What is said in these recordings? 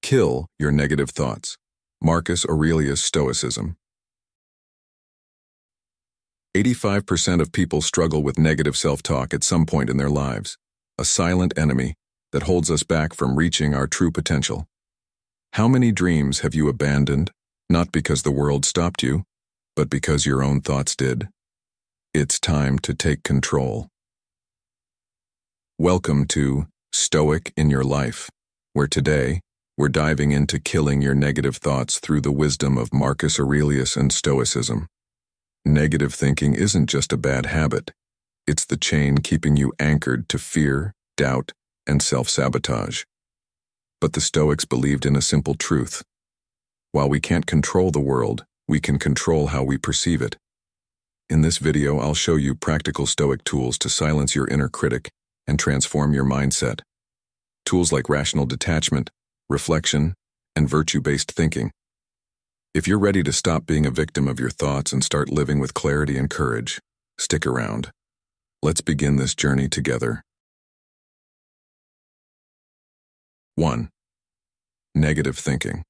Kill your negative thoughts. Marcus Aurelius Stoicism. 85% of people struggle with negative self-talk at some point in their lives, a silent enemy that holds us back from reaching our true potential. How many dreams have you abandoned, not because the world stopped you, but because your own thoughts did? It's time to take control. Welcome to Stoic in Your Life, where today we're diving into killing your negative thoughts through the wisdom of Marcus Aurelius and Stoicism. Negative thinking isn't just a bad habit. It's the chain keeping you anchored to fear, doubt, and self-sabotage. But the Stoics believed in a simple truth. While we can't control the world, we can control how we perceive it. In this video, I'll show you practical Stoic tools to silence your inner critic and transform your mindset. Tools like rational detachment, reflection, and virtue-based thinking. If you're ready to stop being a victim of your thoughts and start living with clarity and courage, stick around. Let's begin this journey together. 1. Negative thinking.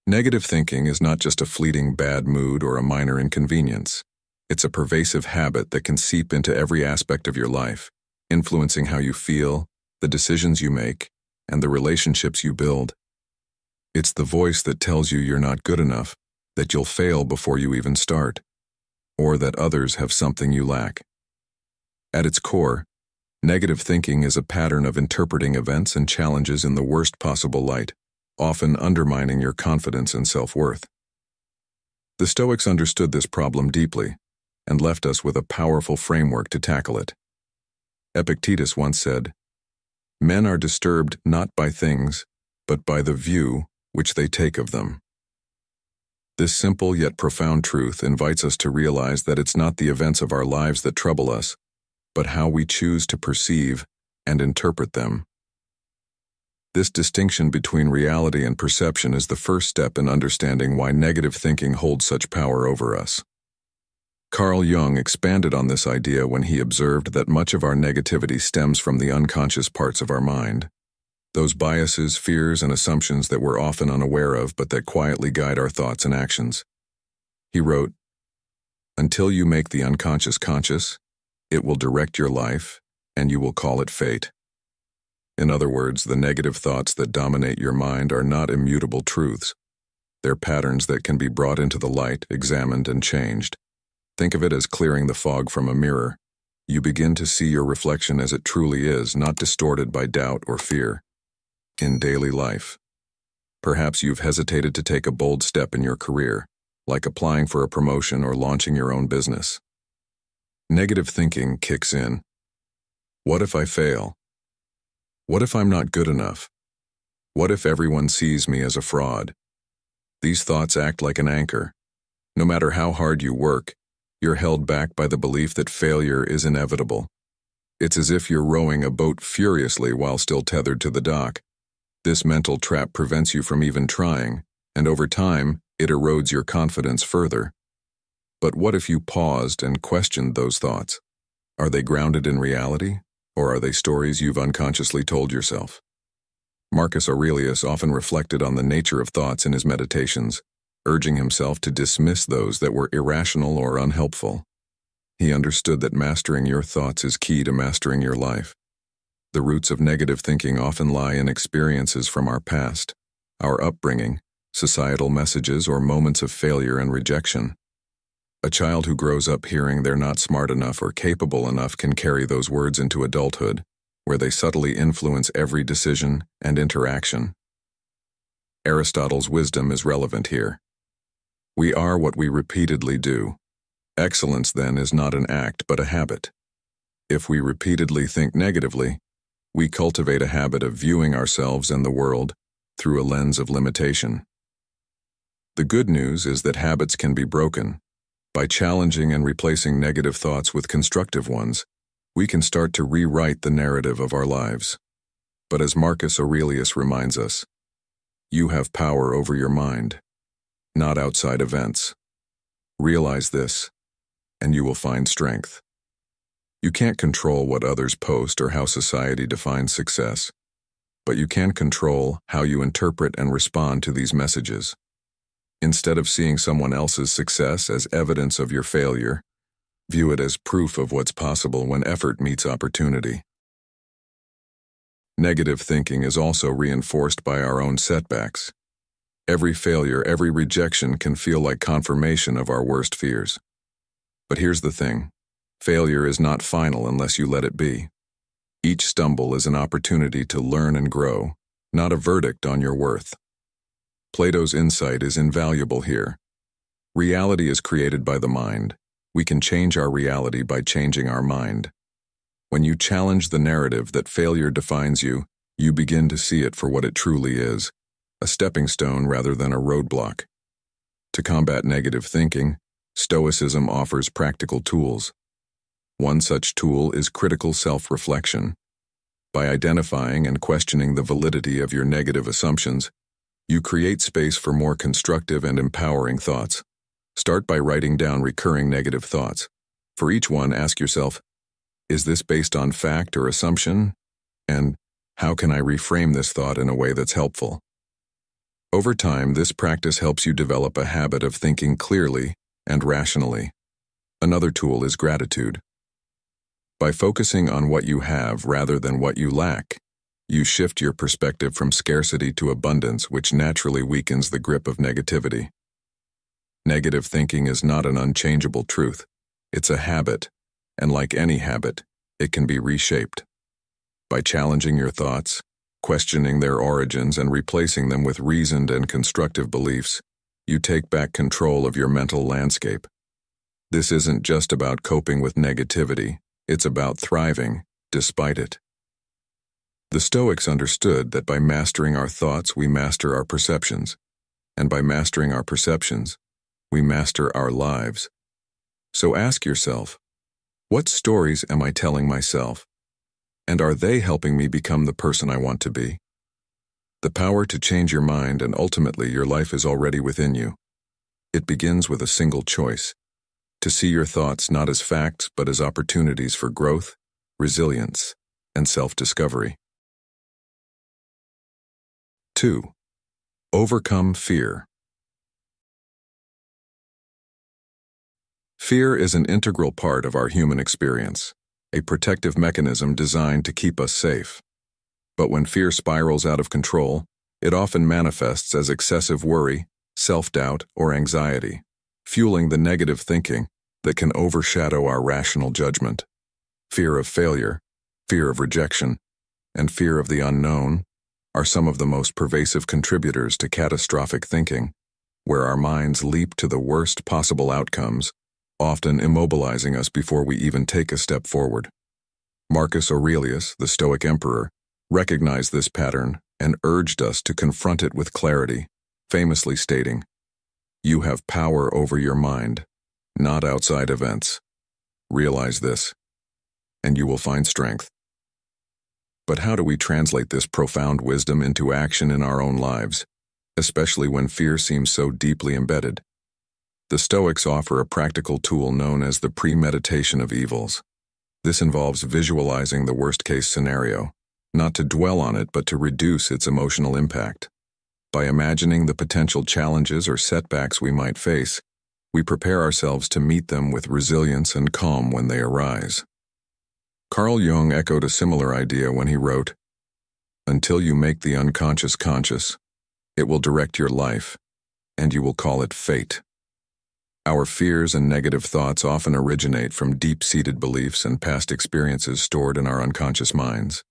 Negative thinking is not just a fleeting bad mood or a minor inconvenience. It's a pervasive habit that can seep into every aspect of your life, influencing how you feel, the decisions you make, and the relationships you build. It's the voice that tells you you're not good enough, that you'll fail before you even start, or that others have something you lack. At its core, negative thinking is a pattern of interpreting events and challenges in the worst possible light, often undermining your confidence and self-worth. The Stoics understood this problem deeply and left us with a powerful framework to tackle it. Epictetus once said, "Men are disturbed not by things, but by the view which they take of them." This simple yet profound truth invites us to realize that it's not the events of our lives that trouble us, but how we choose to perceive and interpret them. This distinction between reality and perception is the first step in understanding why negative thinking holds such power over us. Carl Jung expanded on this idea when he observed that much of our negativity stems from the unconscious parts of our mind, those biases, fears, and assumptions that we're often unaware of but that quietly guide our thoughts and actions. He wrote, "Until you make the unconscious conscious, it will direct your life, and you will call it fate." In other words, the negative thoughts that dominate your mind are not immutable truths. They're patterns that can be brought into the light, examined, and changed. Think of it as clearing the fog from a mirror. You begin to see your reflection as it truly is, not distorted by doubt or fear. In daily life, perhaps you've hesitated to take a bold step in your career, like applying for a promotion or launching your own business. Negative thinking kicks in. What if I fail? What if I'm not good enough? What if everyone sees me as a fraud? These thoughts act like an anchor. No matter how hard you work, you're held back by the belief that failure is inevitable. It's as if you're rowing a boat furiously while still tethered to the dock. This mental trap prevents you from even trying, and over time, it erodes your confidence further. But what if you paused and questioned those thoughts? Are they grounded in reality, or are they stories you've unconsciously told yourself? Marcus Aurelius often reflected on the nature of thoughts in his meditations, urging himself to dismiss those that were irrational or unhelpful. He understood that mastering your thoughts is key to mastering your life. The roots of negative thinking often lie in experiences from our past, our upbringing, societal messages, or moments of failure and rejection. A child who grows up hearing they're not smart enough or capable enough can carry those words into adulthood, where they subtly influence every decision and interaction. Aristotle's wisdom is relevant here. We are what we repeatedly do. Excellence, then, is not an act but a habit. If we repeatedly think negatively, we cultivate a habit of viewing ourselves and the world through a lens of limitation. The good news is that habits can be broken. By challenging and replacing negative thoughts with constructive ones, we can start to rewrite the narrative of our lives. But as Marcus Aurelius reminds us, you have power over your mind, not outside events. Realize this, and you will find strength. You can't control what others post or how society defines success, but you can control how you interpret and respond to these messages. Instead of seeing someone else's success as evidence of your failure, view it as proof of what's possible when effort meets opportunity. Negative thinking is also reinforced by our own setbacks. Every failure, every rejection can feel like confirmation of our worst fears. But here's the thing. Failure is not final unless you let it be. Each stumble is an opportunity to learn and grow, not a verdict on your worth. Plato's insight is invaluable here. Reality is created by the mind. We can change our reality by changing our mind. When you challenge the narrative that failure defines you, you begin to see it for what it truly is, a stepping stone rather than a roadblock. To combat negative thinking, Stoicism offers practical tools. One such tool is critical self-reflection. By identifying and questioning the validity of your negative assumptions, you create space for more constructive and empowering thoughts. Start by writing down recurring negative thoughts. For each one, ask yourself, is this based on fact or assumption? And how can I reframe this thought in a way that's helpful? Over time, this practice helps you develop a habit of thinking clearly and rationally. Another tool is gratitude. By focusing on what you have rather than what you lack, you shift your perspective from scarcity to abundance, which naturally weakens the grip of negativity. Negative thinking is not an unchangeable truth. It's a habit, and like any habit, it can be reshaped. By challenging your thoughts, questioning their origins, and replacing them with reasoned and constructive beliefs, you take back control of your mental landscape. This isn't just about coping with negativity, it's about thriving despite it. The Stoics understood that by mastering our thoughts, we master our perceptions, and by mastering our perceptions, we master our lives. So ask yourself, what stories am I telling myself? And are they helping me become the person I want to be? The power to change your mind and ultimately your life is already within you. It begins with a single choice, to see your thoughts not as facts but as opportunities for growth, resilience, and self-discovery. 2. Overcome fear. Fear is an integral part of our human experience, a protective mechanism designed to keep us safe. But when fear spirals out of control, it often manifests as excessive worry, self-doubt, or anxiety, fueling the negative thinking that can overshadow our rational judgment. Fear of failure, fear of rejection, and fear of the unknown are some of the most pervasive contributors to catastrophic thinking, where our minds leap to the worst possible outcomes, often immobilizing us before we even take a step forward. Marcus Aurelius, the Stoic emperor, recognized this pattern and urged us to confront it with clarity, famously stating, "You have power over your mind, not outside events. Realize this, and you will find strength." But how do we translate this profound wisdom into action in our own lives, especially when fear seems so deeply embedded? The Stoics offer a practical tool known as the premeditation of evils. This involves visualizing the worst-case scenario, not to dwell on it but to reduce its emotional impact. By imagining the potential challenges or setbacks we might face, we prepare ourselves to meet them with resilience and calm when they arise. Carl Jung echoed a similar idea when he wrote, "Until you make the unconscious conscious, it will direct your life, and you will call it fate." Our fears and negative thoughts often originate from deep-seated beliefs and past experiences stored in our unconscious minds.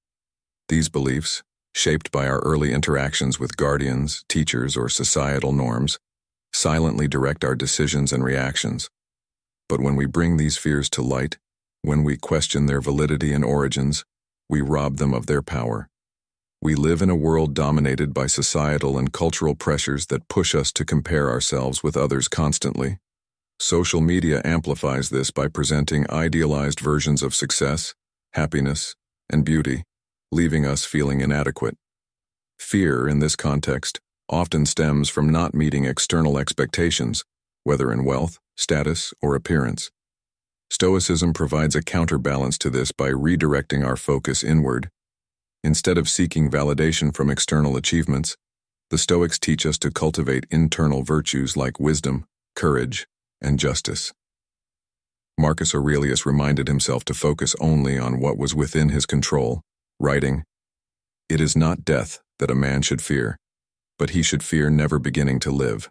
These beliefs, shaped by our early interactions with guardians, teachers, or societal norms, silently direct our decisions and reactions. But when we bring these fears to light, when we question their validity and origins, we rob them of their power. We live in a world dominated by societal and cultural pressures that push us to compare ourselves with others constantly. Social media amplifies this by presenting idealized versions of success, happiness, and beauty, leaving us feeling inadequate. Fear, in this context, often stems from not meeting external expectations, whether in wealth, status, or appearance. Stoicism provides a counterbalance to this by redirecting our focus inward. Instead of seeking validation from external achievements, the Stoics teach us to cultivate internal virtues like wisdom, courage, and justice. Marcus Aurelius reminded himself to focus only on what was within his control, writing, "It is not death that a man should fear, but he should fear never beginning to live."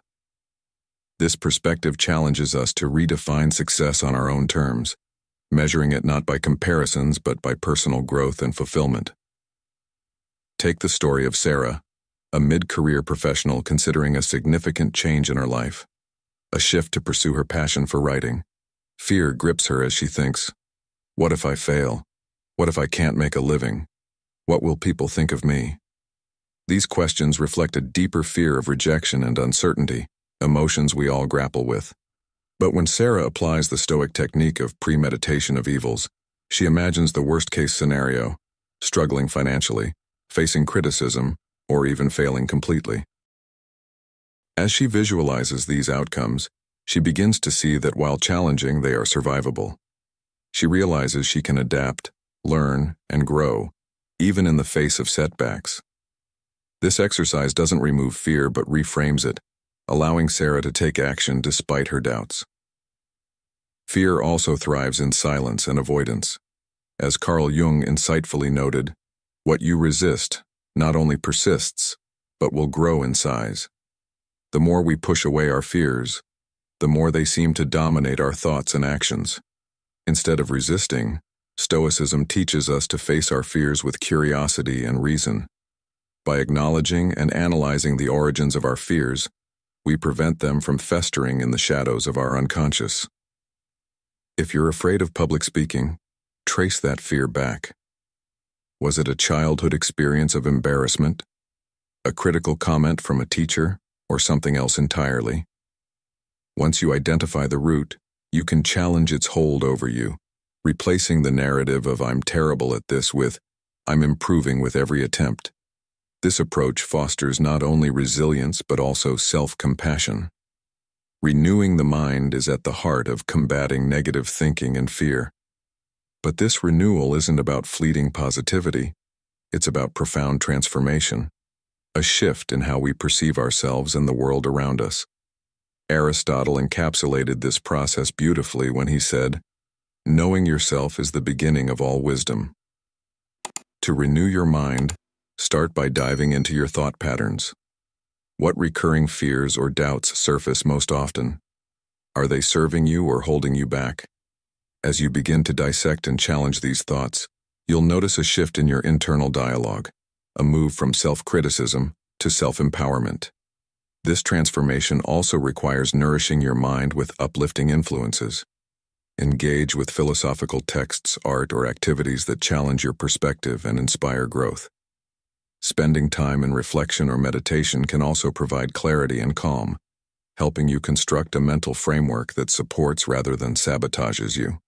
This perspective challenges us to redefine success on our own terms, measuring it not by comparisons but by personal growth and fulfillment. Take the story of Sarah, a mid-career professional considering a significant change in her life, a shift to pursue her passion for writing. Fear grips her as she thinks, "What if I fail? What if I can't make a living? What will people think of me?" These questions reflect a deeper fear of rejection and uncertainty, emotions we all grapple with. But when Sarah applies the Stoic technique of premeditation of evils, she imagines the worst-case scenario, struggling financially, facing criticism, or even failing completely. As she visualizes these outcomes, she begins to see that while challenging, they are survivable. She realizes she can adapt, learn, and grow, even in the face of setbacks. This exercise doesn't remove fear but reframes it, allowing Sarah to take action despite her doubts. Fear also thrives in silence and avoidance. As Carl Jung insightfully noted, what you resist not only persists, but will grow in size. The more we push away our fears, the more they seem to dominate our thoughts and actions. Instead of resisting, Stoicism teaches us to face our fears with curiosity and reason. By acknowledging and analyzing the origins of our fears, we prevent them from festering in the shadows of our unconscious. If you're afraid of public speaking, trace that fear back. Was it a childhood experience of embarrassment, a critical comment from a teacher, or something else entirely? Once you identify the root, you can challenge its hold over you, replacing the narrative of "I'm terrible at this" with "I'm improving with every attempt." This approach fosters not only resilience but also self-compassion. Renewing the mind is at the heart of combating negative thinking and fear. But this renewal isn't about fleeting positivity. It's about profound transformation, a shift in how we perceive ourselves and the world around us. Aristotle encapsulated this process beautifully when he said, "Knowing yourself is the beginning of all wisdom." To renew your mind, start by diving into your thought patterns. What recurring fears or doubts surface most often? Are they serving you or holding you back? As you begin to dissect and challenge these thoughts, you'll notice a shift in your internal dialogue, a move from self-criticism to self-empowerment. This transformation also requires nourishing your mind with uplifting influences. Engage with philosophical texts, art, or activities that challenge your perspective and inspire growth. Spending time in reflection or meditation can also provide clarity and calm, helping you construct a mental framework that supports rather than sabotages you.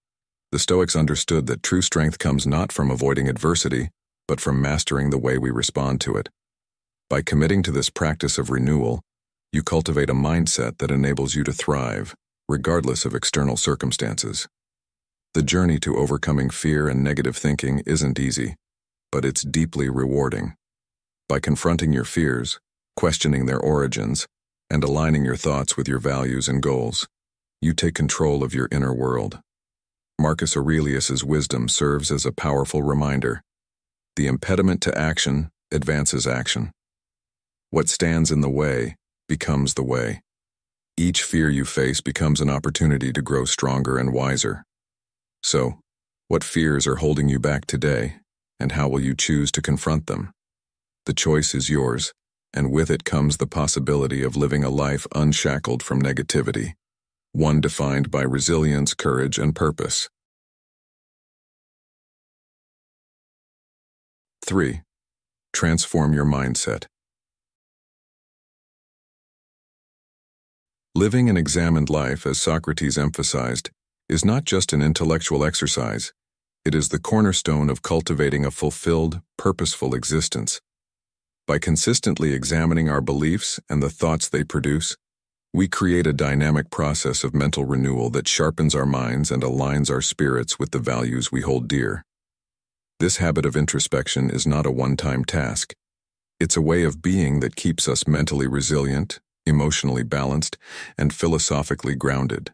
The Stoics understood that true strength comes not from avoiding adversity, but from mastering the way we respond to it. By committing to this practice of renewal, you cultivate a mindset that enables you to thrive, regardless of external circumstances. The journey to overcoming fear and negative thinking isn't easy, but it's deeply rewarding. By confronting your fears, questioning their origins, and aligning your thoughts with your values and goals, you take control of your inner world. Marcus Aurelius's wisdom serves as a powerful reminder. The impediment to action advances action. What stands in the way becomes the way. Each fear you face becomes an opportunity to grow stronger and wiser. So, what fears are holding you back today, and how will you choose to confront them? The choice is yours, and with it comes the possibility of living a life unshackled from negativity, one defined by resilience, courage, and purpose. 3. Transform your mindset. Living an examined life, as Socrates emphasized, is not just an intellectual exercise. It is the cornerstone of cultivating a fulfilled, purposeful existence. By consistently examining our beliefs and the thoughts they produce, We create a dynamic process of mental renewal that sharpens our minds and aligns our spirits with the values we hold dear. This habit of introspection is not a one-time task. It's a way of being that keeps us mentally resilient, emotionally balanced, and philosophically grounded.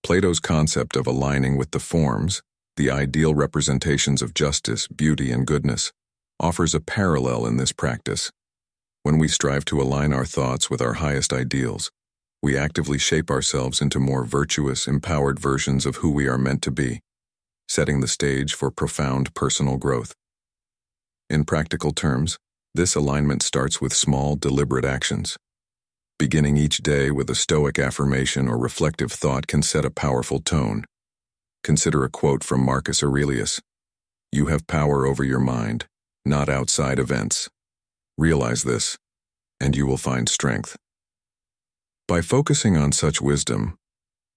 Plato's concept of aligning with the forms, the ideal representations of justice, beauty, and goodness, offers a parallel in this practice. When we strive to align our thoughts with our highest ideals, we actively shape ourselves into more virtuous, empowered versions of who we are meant to be, setting the stage for profound personal growth. In practical terms, this alignment starts with small, deliberate actions. Beginning each day with a Stoic affirmation or reflective thought can set a powerful tone. Consider a quote from Marcus Aurelius: "You have power over your mind, not outside events. Realize this, and you will find strength." By focusing on such wisdom,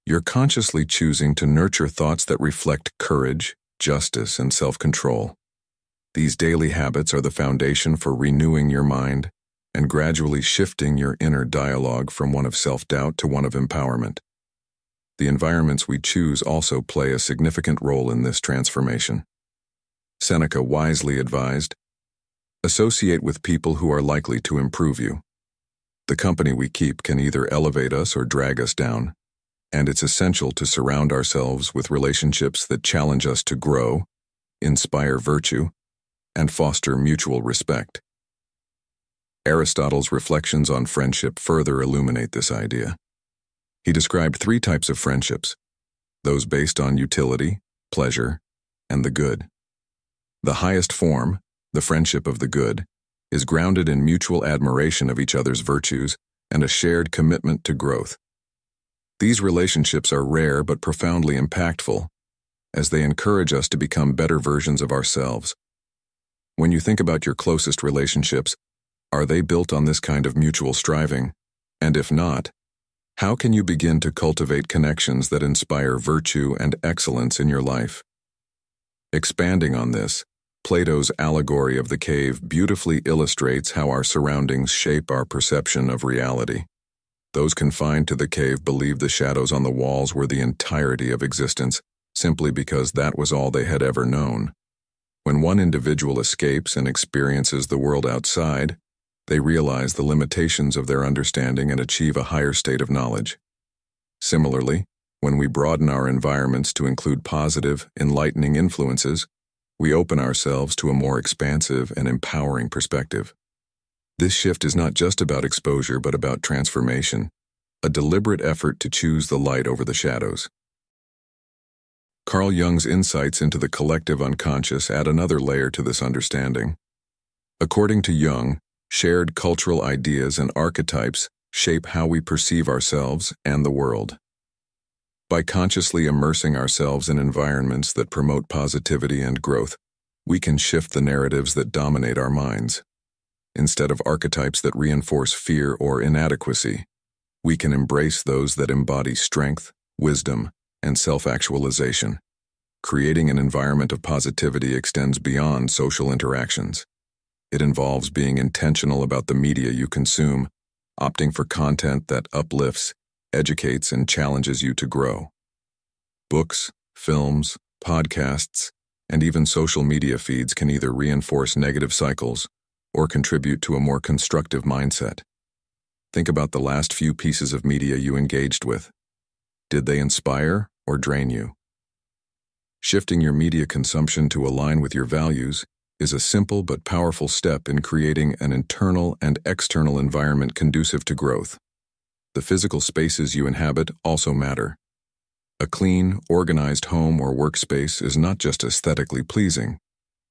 you're consciously choosing to nurture thoughts that reflect courage, justice, and self-control. These daily habits are the foundation for renewing your mind and gradually shifting your inner dialogue from one of self-doubt to one of empowerment. The environments we choose also play a significant role in this transformation. Seneca wisely advised, "Associate with people who are likely to improve you." The company we keep can either elevate us or drag us down, and it's essential to surround ourselves with relationships that challenge us to grow, inspire virtue, and foster mutual respect. Aristotle's reflections on friendship further illuminate this idea. He described 3 types of friendships: those based on utility, pleasure, and the good. The highest form, the friendship of the good, is grounded in mutual admiration of each other's virtues and a shared commitment to growth. These relationships are rare but profoundly impactful, as they encourage us to become better versions of ourselves. When you think about your closest relationships, are they built on this kind of mutual striving? And if not, how can you begin to cultivate connections that inspire virtue and excellence in your life? Expanding on this, Plato's allegory of the cave beautifully illustrates how our surroundings shape our perception of reality. Those confined to the cave believed the shadows on the walls were the entirety of existence, simply because that was all they had ever known. When one individual escapes and experiences the world outside, they realize the limitations of their understanding and achieve a higher state of knowledge. Similarly, when we broaden our environments to include positive, enlightening influences, we open ourselves to a more expansive and empowering perspective. This shift is not just about exposure but about transformation, a deliberate effort to choose the light over the shadows. Carl Jung's insights into the collective unconscious add another layer to this understanding. According to Jung, shared cultural ideas and archetypes shape how we perceive ourselves and the world. By consciously immersing ourselves in environments that promote positivity and growth, we can shift the narratives that dominate our minds. Instead of archetypes that reinforce fear or inadequacy, we can embrace those that embody strength, wisdom, and self-actualization. Creating an environment of positivity extends beyond social interactions. It involves being intentional about the media you consume, opting for content that uplifts, educates, and challenges you to grow. Books, films, podcasts, and even social media feeds can either reinforce negative cycles or contribute to a more constructive mindset. Think about the last few pieces of media you engaged with. Did they inspire or drain you? Shifting your media consumption to align with your values is a simple but powerful step in creating an internal and external environment conducive to growth. The physical spaces you inhabit also matter. A clean, organized home or workspace is not just aesthetically pleasing,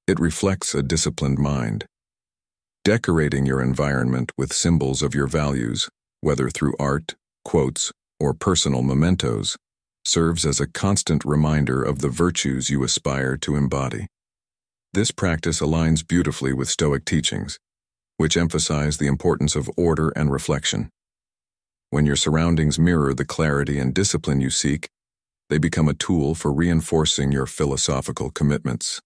it reflects a disciplined mind. Decorating your environment with symbols of your values, whether through art, quotes, or personal mementos, serves as a constant reminder of the virtues you aspire to embody. This practice aligns beautifully with Stoic teachings, which emphasize the importance of order and reflection. When your surroundings mirror the clarity and discipline you seek, they become a tool for reinforcing your philosophical commitments.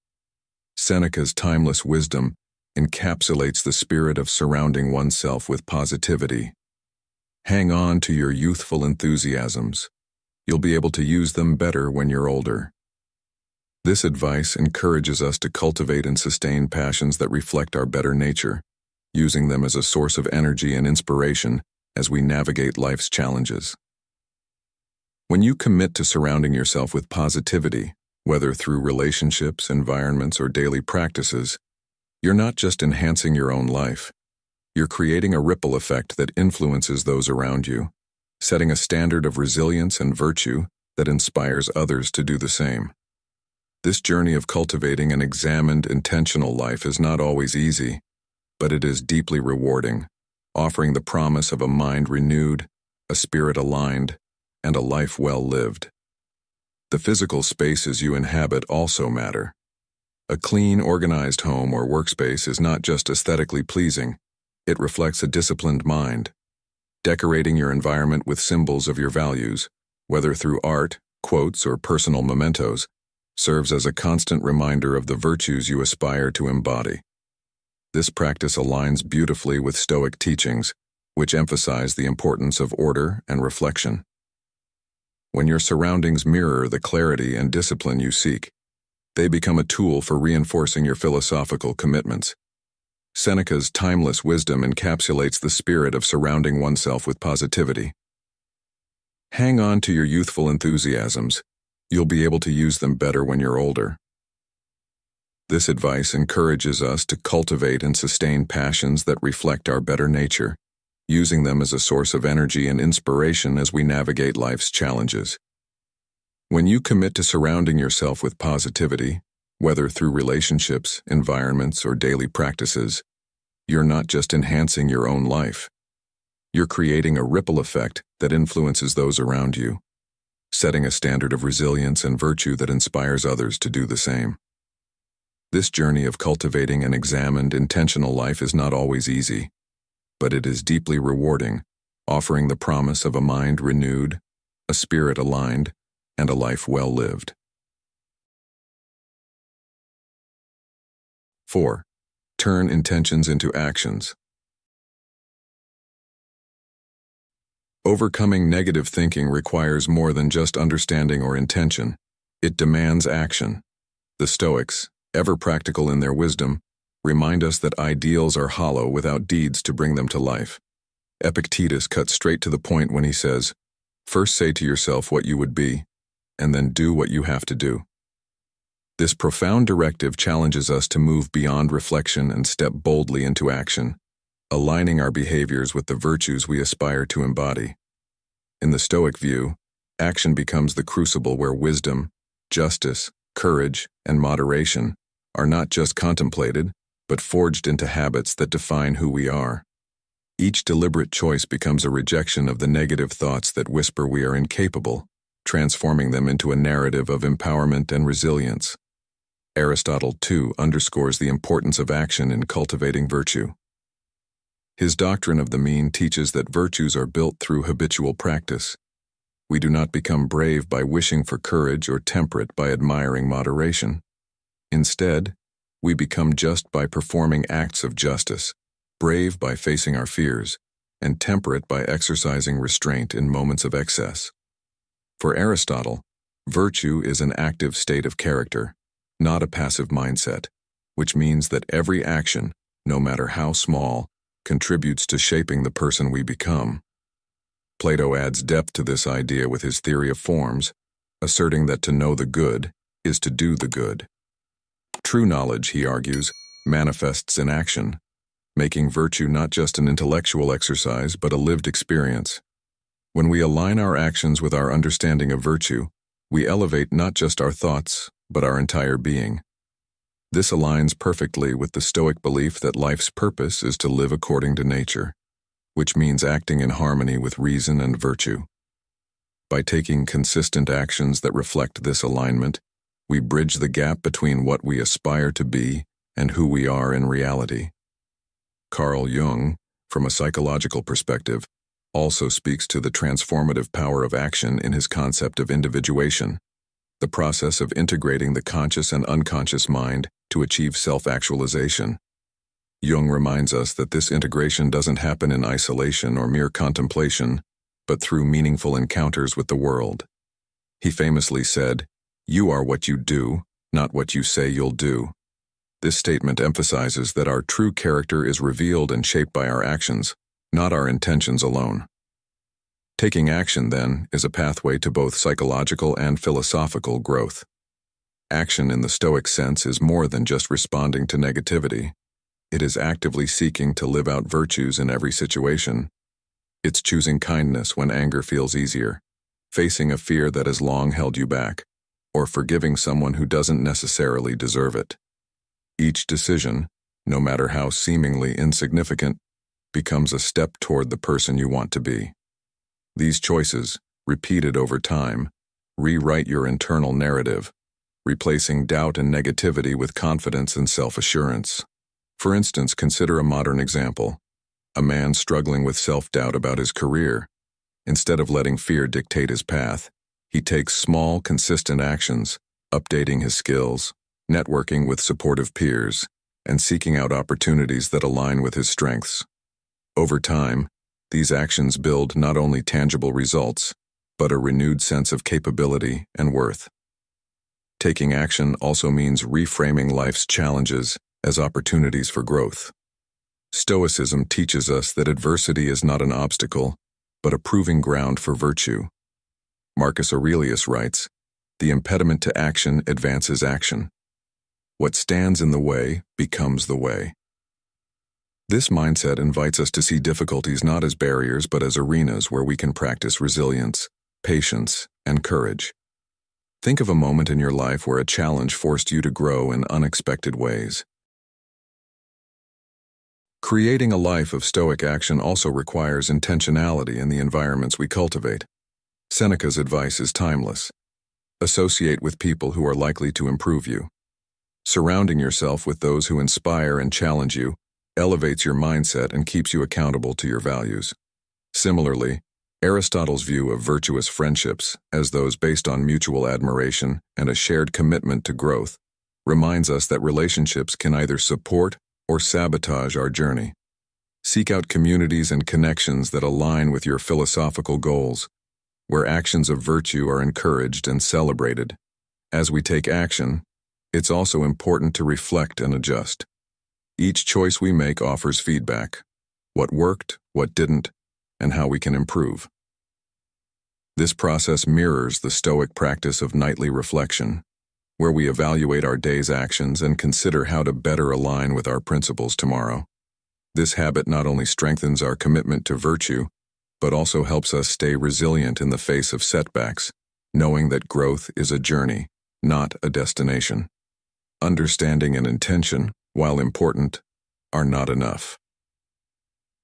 Seneca's timeless wisdom encapsulates the spirit of surrounding oneself with positivity. Hang on to your youthful enthusiasms. You'll be able to use them better when you're older. This advice encourages us to cultivate and sustain passions that reflect our better nature, using them as a source of energy and inspiration as we navigate life's challenges. When you commit to surrounding yourself with positivity, whether through relationships, environments, or daily practices, you're not just enhancing your own life. You're creating a ripple effect that influences those around you, setting a standard of resilience and virtue that inspires others to do the same. This journey of cultivating an examined, intentional life is not always easy, but it is deeply rewarding, offering the promise of a mind renewed, a spirit aligned, and a life well lived. The physical spaces you inhabit also matter. A clean, organized home or workspace is not just aesthetically pleasing, it reflects a disciplined mind. Decorating your environment with symbols of your values, whether through art, quotes, or personal mementos, serves as a constant reminder of the virtues you aspire to embody. This practice aligns beautifully with Stoic teachings, which emphasize the importance of order and reflection. When your surroundings mirror the clarity and discipline you seek, they become a tool for reinforcing your philosophical commitments. Seneca's timeless wisdom encapsulates the spirit of surrounding oneself with positivity. Hang on to your youthful enthusiasms. You'll be able to use them better when you're older. This advice encourages us to cultivate and sustain passions that reflect our better nature, using them as a source of energy and inspiration as we navigate life's challenges. When you commit to surrounding yourself with positivity, whether through relationships, environments, or daily practices, you're not just enhancing your own life. You're creating a ripple effect that influences those around you, setting a standard of resilience and virtue that inspires others to do the same. This journey of cultivating an examined, intentional life is not always easy, but it is deeply rewarding, offering the promise of a mind renewed, a spirit aligned, and a life well lived. 4. Turn intentions into actions. Overcoming negative thinking requires more than just understanding or intention. It demands action. The Stoics, ever practical in their wisdom, remind us that ideals are hollow without deeds to bring them to life. Epictetus cuts straight to the point when he says, "First say to yourself what you would be, and then do what you have to do." This profound directive challenges us to move beyond reflection and step boldly into action, aligning our behaviors with the virtues we aspire to embody. In the Stoic view, action becomes the crucible where wisdom, justice, courage, and moderation are not just contemplated, but forged into habits that define who we are. Each deliberate choice becomes a rejection of the negative thoughts that whisper we are incapable, transforming them into a narrative of empowerment and resilience. Aristotle, too, underscores the importance of action in cultivating virtue. His doctrine of the mean teaches that virtues are built through habitual practice. We do not become brave by wishing for courage or temperate by admiring moderation. Instead, we become just by performing acts of justice, brave by facing our fears, and temperate by exercising restraint in moments of excess. For Aristotle, virtue is an active state of character, not a passive mindset, which means that every action, no matter how small, contributes to shaping the person we become. Plato adds depth to this idea with his theory of forms, asserting that to know the good is to do the good. True knowledge, he argues, manifests in action, making virtue not just an intellectual exercise but a lived experience. When we align our actions with our understanding of virtue, we elevate not just our thoughts, but our entire being. This aligns perfectly with the Stoic belief that life's purpose is to live according to nature, which means acting in harmony with reason and virtue. By taking consistent actions that reflect this alignment, we bridge the gap between what we aspire to be and who we are in reality. Carl Jung, from a psychological perspective, also speaks to the transformative power of action in his concept of individuation, the process of integrating the conscious and unconscious mind to achieve self-actualization. Jung reminds us that this integration doesn't happen in isolation or mere contemplation, but through meaningful encounters with the world. He famously said, "You are what you do, not what you say you'll do." This statement emphasizes that our true character is revealed and shaped by our actions, not our intentions alone. Taking action, then, is a pathway to both psychological and philosophical growth. Action in the Stoic sense is more than just responding to negativity. It is actively seeking to live out virtues in every situation. It's choosing kindness when anger feels easier, facing a fear that has long held you back, or forgiving someone who doesn't necessarily deserve it. Each decision, no matter how seemingly insignificant, becomes a step toward the person you want to be. These choices, repeated over time, rewrite your internal narrative, replacing doubt and negativity with confidence and self-assurance. For instance, consider a modern example. A man struggling with self-doubt about his career. Instead of letting fear dictate his path, he takes small, consistent actions, updating his skills, networking with supportive peers, and seeking out opportunities that align with his strengths. Over time, these actions build not only tangible results, but a renewed sense of capability and worth. Taking action also means reframing life's challenges as opportunities for growth. Stoicism teaches us that adversity is not an obstacle, but a proving ground for virtue. Marcus Aurelius writes, "The impediment to action advances action. What stands in the way becomes the way." This mindset invites us to see difficulties not as barriers but as arenas where we can practice resilience, patience, and courage. Think of a moment in your life where a challenge forced you to grow in unexpected ways. Creating a life of Stoic action also requires intentionality in the environments we cultivate. Seneca's advice is timeless. Associate with people who are likely to improve you. Surrounding yourself with those who inspire and challenge you elevates your mindset and keeps you accountable to your values. Similarly, Aristotle's view of virtuous friendships, as those based on mutual admiration and a shared commitment to growth, reminds us that relationships can either support or sabotage our journey. Seek out communities and connections that align with your philosophical goals, where actions of virtue are encouraged and celebrated. As we take action, it's also important to reflect and adjust. Each choice we make offers feedback: what worked, what didn't, and how we can improve. This process mirrors the Stoic practice of nightly reflection, where we evaluate our day's actions and consider how to better align with our principles tomorrow. This habit not only strengthens our commitment to virtue, but also helps us stay resilient in the face of setbacks, knowing that growth is a journey, not a destination. Understanding and intention, while important, are not enough.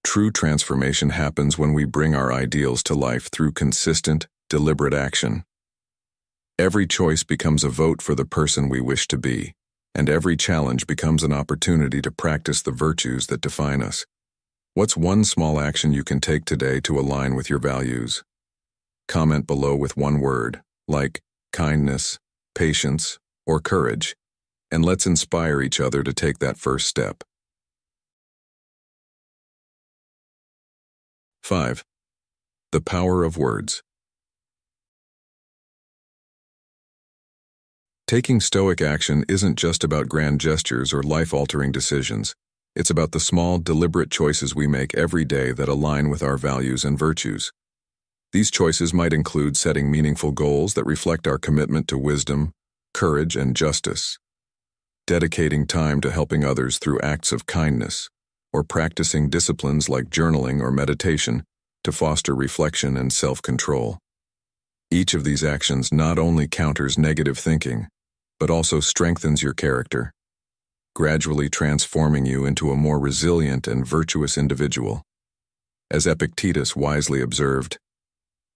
True transformation happens when we bring our ideals to life through consistent, deliberate action. Every choice becomes a vote for the person we wish to be, and every challenge becomes an opportunity to practice the virtues that define us. What's one small action you can take today to align with your values? Comment below with one word, like kindness, patience, or courage, and let's inspire each other to take that first step. 5. The power of words. Taking Stoic action isn't just about grand gestures or life-altering decisions. It's about the small, deliberate choices we make every day that align with our values and virtues. These choices might include setting meaningful goals that reflect our commitment to wisdom, courage, and justice, dedicating time to helping others through acts of kindness, or practicing disciplines like journaling or meditation to foster reflection and self-control. Each of these actions not only counters negative thinking, but also strengthens your character, gradually transforming you into a more resilient and virtuous individual. As Epictetus wisely observed,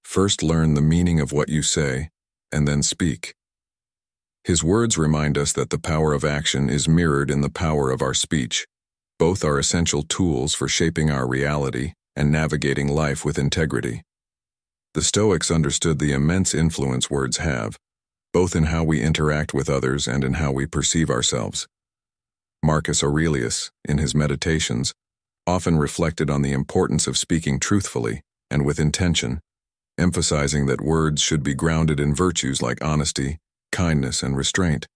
"First learn the meaning of what you say, and then speak." His words remind us that the power of action is mirrored in the power of our speech. Both are essential tools for shaping our reality and navigating life with integrity. The Stoics understood the immense influence words have, both in how we interact with others and in how we perceive ourselves. Marcus Aurelius, in his Meditations, often reflected on the importance of speaking truthfully and with intention, emphasizing that words should be grounded in virtues like honesty, kindness, and restraint.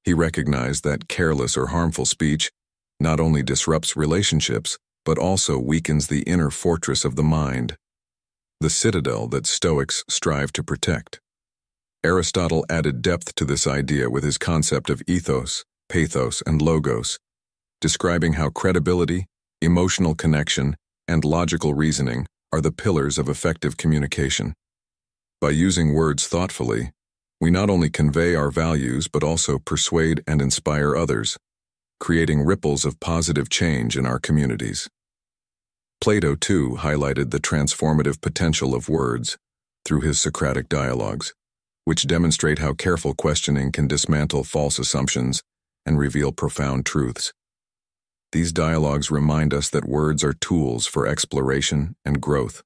He recognized that careless or harmful speech not only disrupts relationships, but also weakens the inner fortress of the mind, the citadel that Stoics strive to protect. Aristotle added depth to this idea with his concept of ethos, pathos, and logos, describing how credibility, emotional connection, and logical reasoning are the pillars of effective communication. By using words thoughtfully, we not only convey our values but also persuade and inspire others, creating ripples of positive change in our communities. Plato, too, highlighted the transformative potential of words through his Socratic dialogues, which demonstrate how careful questioning can dismantle false assumptions and reveal profound truths. These dialogues remind us that words are tools for exploration and growth,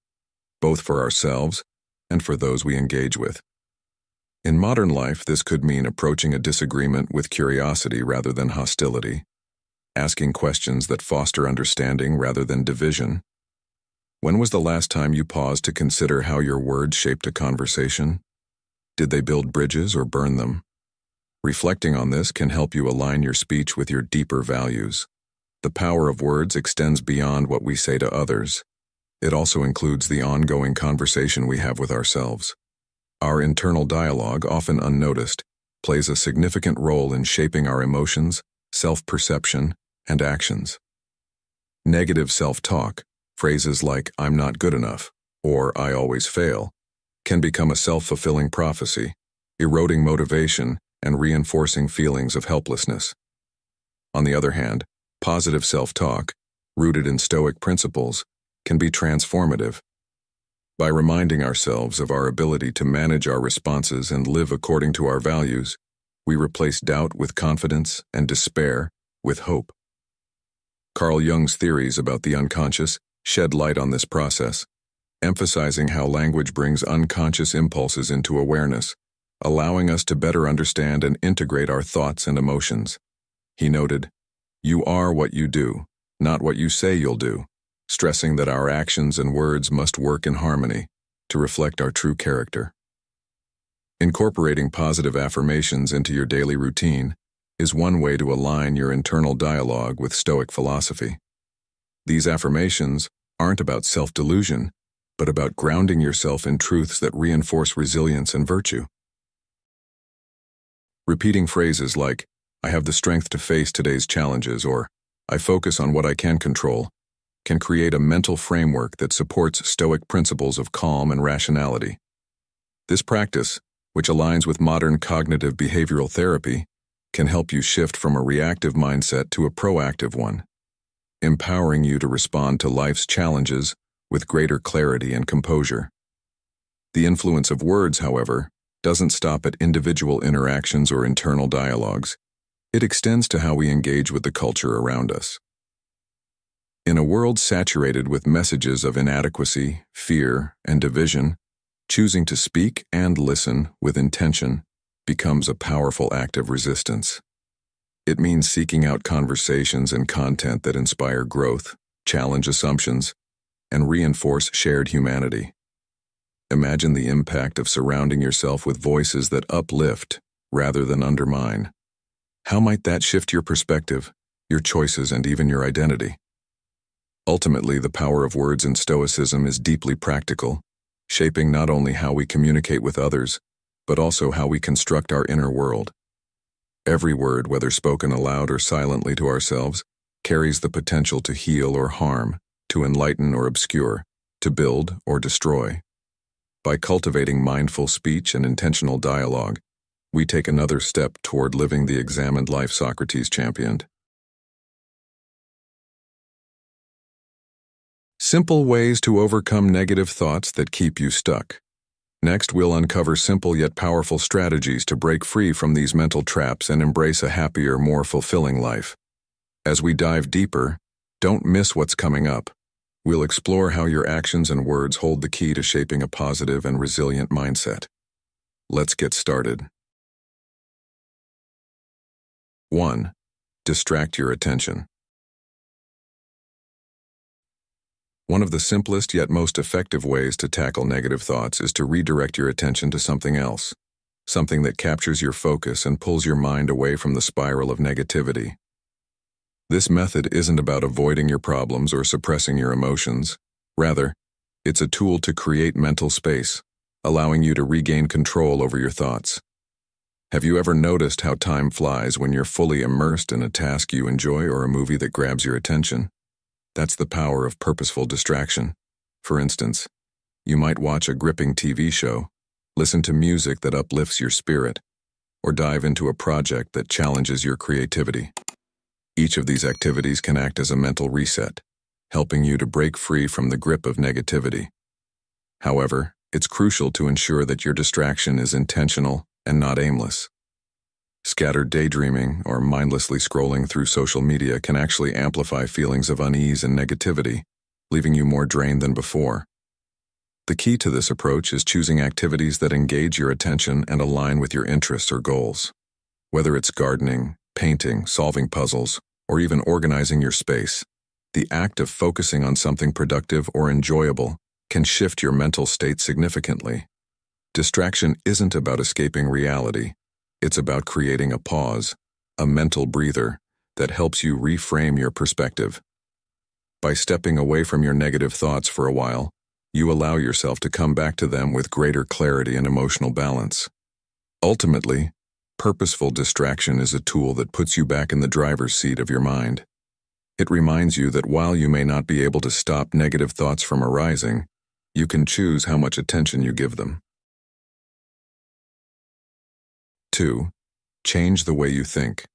both for ourselves and for those we engage with. In modern life, this could mean approaching a disagreement with curiosity rather than hostility, asking questions that foster understanding rather than division. When was the last time you paused to consider how your words shaped a conversation? Did they build bridges or burn them? Reflecting on this can help you align your speech with your deeper values. The power of words extends beyond what we say to others. It also includes the ongoing conversation we have with ourselves. Our internal dialogue, often unnoticed, plays a significant role in shaping our emotions, self-perception, and actions. Negative self-talk, phrases like "I'm not good enough" or "I always fail," can become a self-fulfilling prophecy, eroding motivation and reinforcing feelings of helplessness. On the other hand, positive self-talk, rooted in Stoic principles, can be transformative. By reminding ourselves of our ability to manage our responses and live according to our values, we replace doubt with confidence and despair with hope. Carl Jung's theories about the unconscious shed light on this process, emphasizing how language brings unconscious impulses into awareness, allowing us to better understand and integrate our thoughts and emotions. He noted, "You are what you do, not what you say you'll do," stressing that our actions and words must work in harmony to reflect our true character. Incorporating positive affirmations into your daily routine is one way to align your internal dialogue with Stoic philosophy. These affirmations aren't about self-delusion, but about grounding yourself in truths that reinforce resilience and virtue. Repeating phrases like, "I have the strength to face today's challenges," or "I focus on what I can control," can create a mental framework that supports Stoic principles of calm and rationality. This practice, which aligns with modern cognitive behavioral therapy, can help you shift from a reactive mindset to a proactive one, empowering you to respond to life's challenges with greater clarity and composure. The influence of words, however, doesn't stop at individual interactions or internal dialogues. It extends to how we engage with the culture around us. In a world saturated with messages of inadequacy, fear, and division, choosing to speak and listen with intention becomes a powerful act of resistance. It means seeking out conversations and content that inspire growth, challenge assumptions, and reinforce shared humanity. Imagine the impact of surrounding yourself with voices that uplift rather than undermine. How might that shift your perspective, your choices, and even your identity? Ultimately, the power of words in Stoicism is deeply practical, shaping not only how we communicate with others, but also how we construct our inner world. Every word, whether spoken aloud or silently to ourselves, carries the potential to heal or harm, to enlighten or obscure, to build or destroy. By cultivating mindful speech and intentional dialogue, we take another step toward living the examined life Socrates championed. Simple ways to overcome negative thoughts that keep you stuck. Next, we'll uncover simple yet powerful strategies to break free from these mental traps and embrace a happier, more fulfilling life. As we dive deeper, don't miss what's coming up. We'll explore how your actions and words hold the key to shaping a positive and resilient mindset. Let's get started. 1. Distract your attention. One of the simplest yet most effective ways to tackle negative thoughts is to redirect your attention to something else, something that captures your focus and pulls your mind away from the spiral of negativity. This method isn't about avoiding your problems or suppressing your emotions. Rather, it's a tool to create mental space, allowing you to regain control over your thoughts. Have you ever noticed how time flies when you're fully immersed in a task you enjoy or a movie that grabs your attention? That's the power of purposeful distraction. For instance, you might watch a gripping TV show, listen to music that uplifts your spirit, or dive into a project that challenges your creativity. Each of these activities can act as a mental reset, helping you to break free from the grip of negativity. However, it's crucial to ensure that your distraction is intentional and not aimless. Scattered daydreaming or mindlessly scrolling through social media can actually amplify feelings of unease and negativity, leaving you more drained than before. The key to this approach is choosing activities that engage your attention and align with your interests or goals. Whether it's gardening, painting, solving puzzles, or even organizing your space, the act of focusing on something productive or enjoyable can shift your mental state significantly. Distraction isn't about escaping reality. It's about creating a pause, a mental breather, that helps you reframe your perspective. By stepping away from your negative thoughts for a while, you allow yourself to come back to them with greater clarity and emotional balance. Ultimately, purposeful distraction is a tool that puts you back in the driver's seat of your mind. It reminds you that while you may not be able to stop negative thoughts from arising, you can choose how much attention you give them. 2. Change the way you think.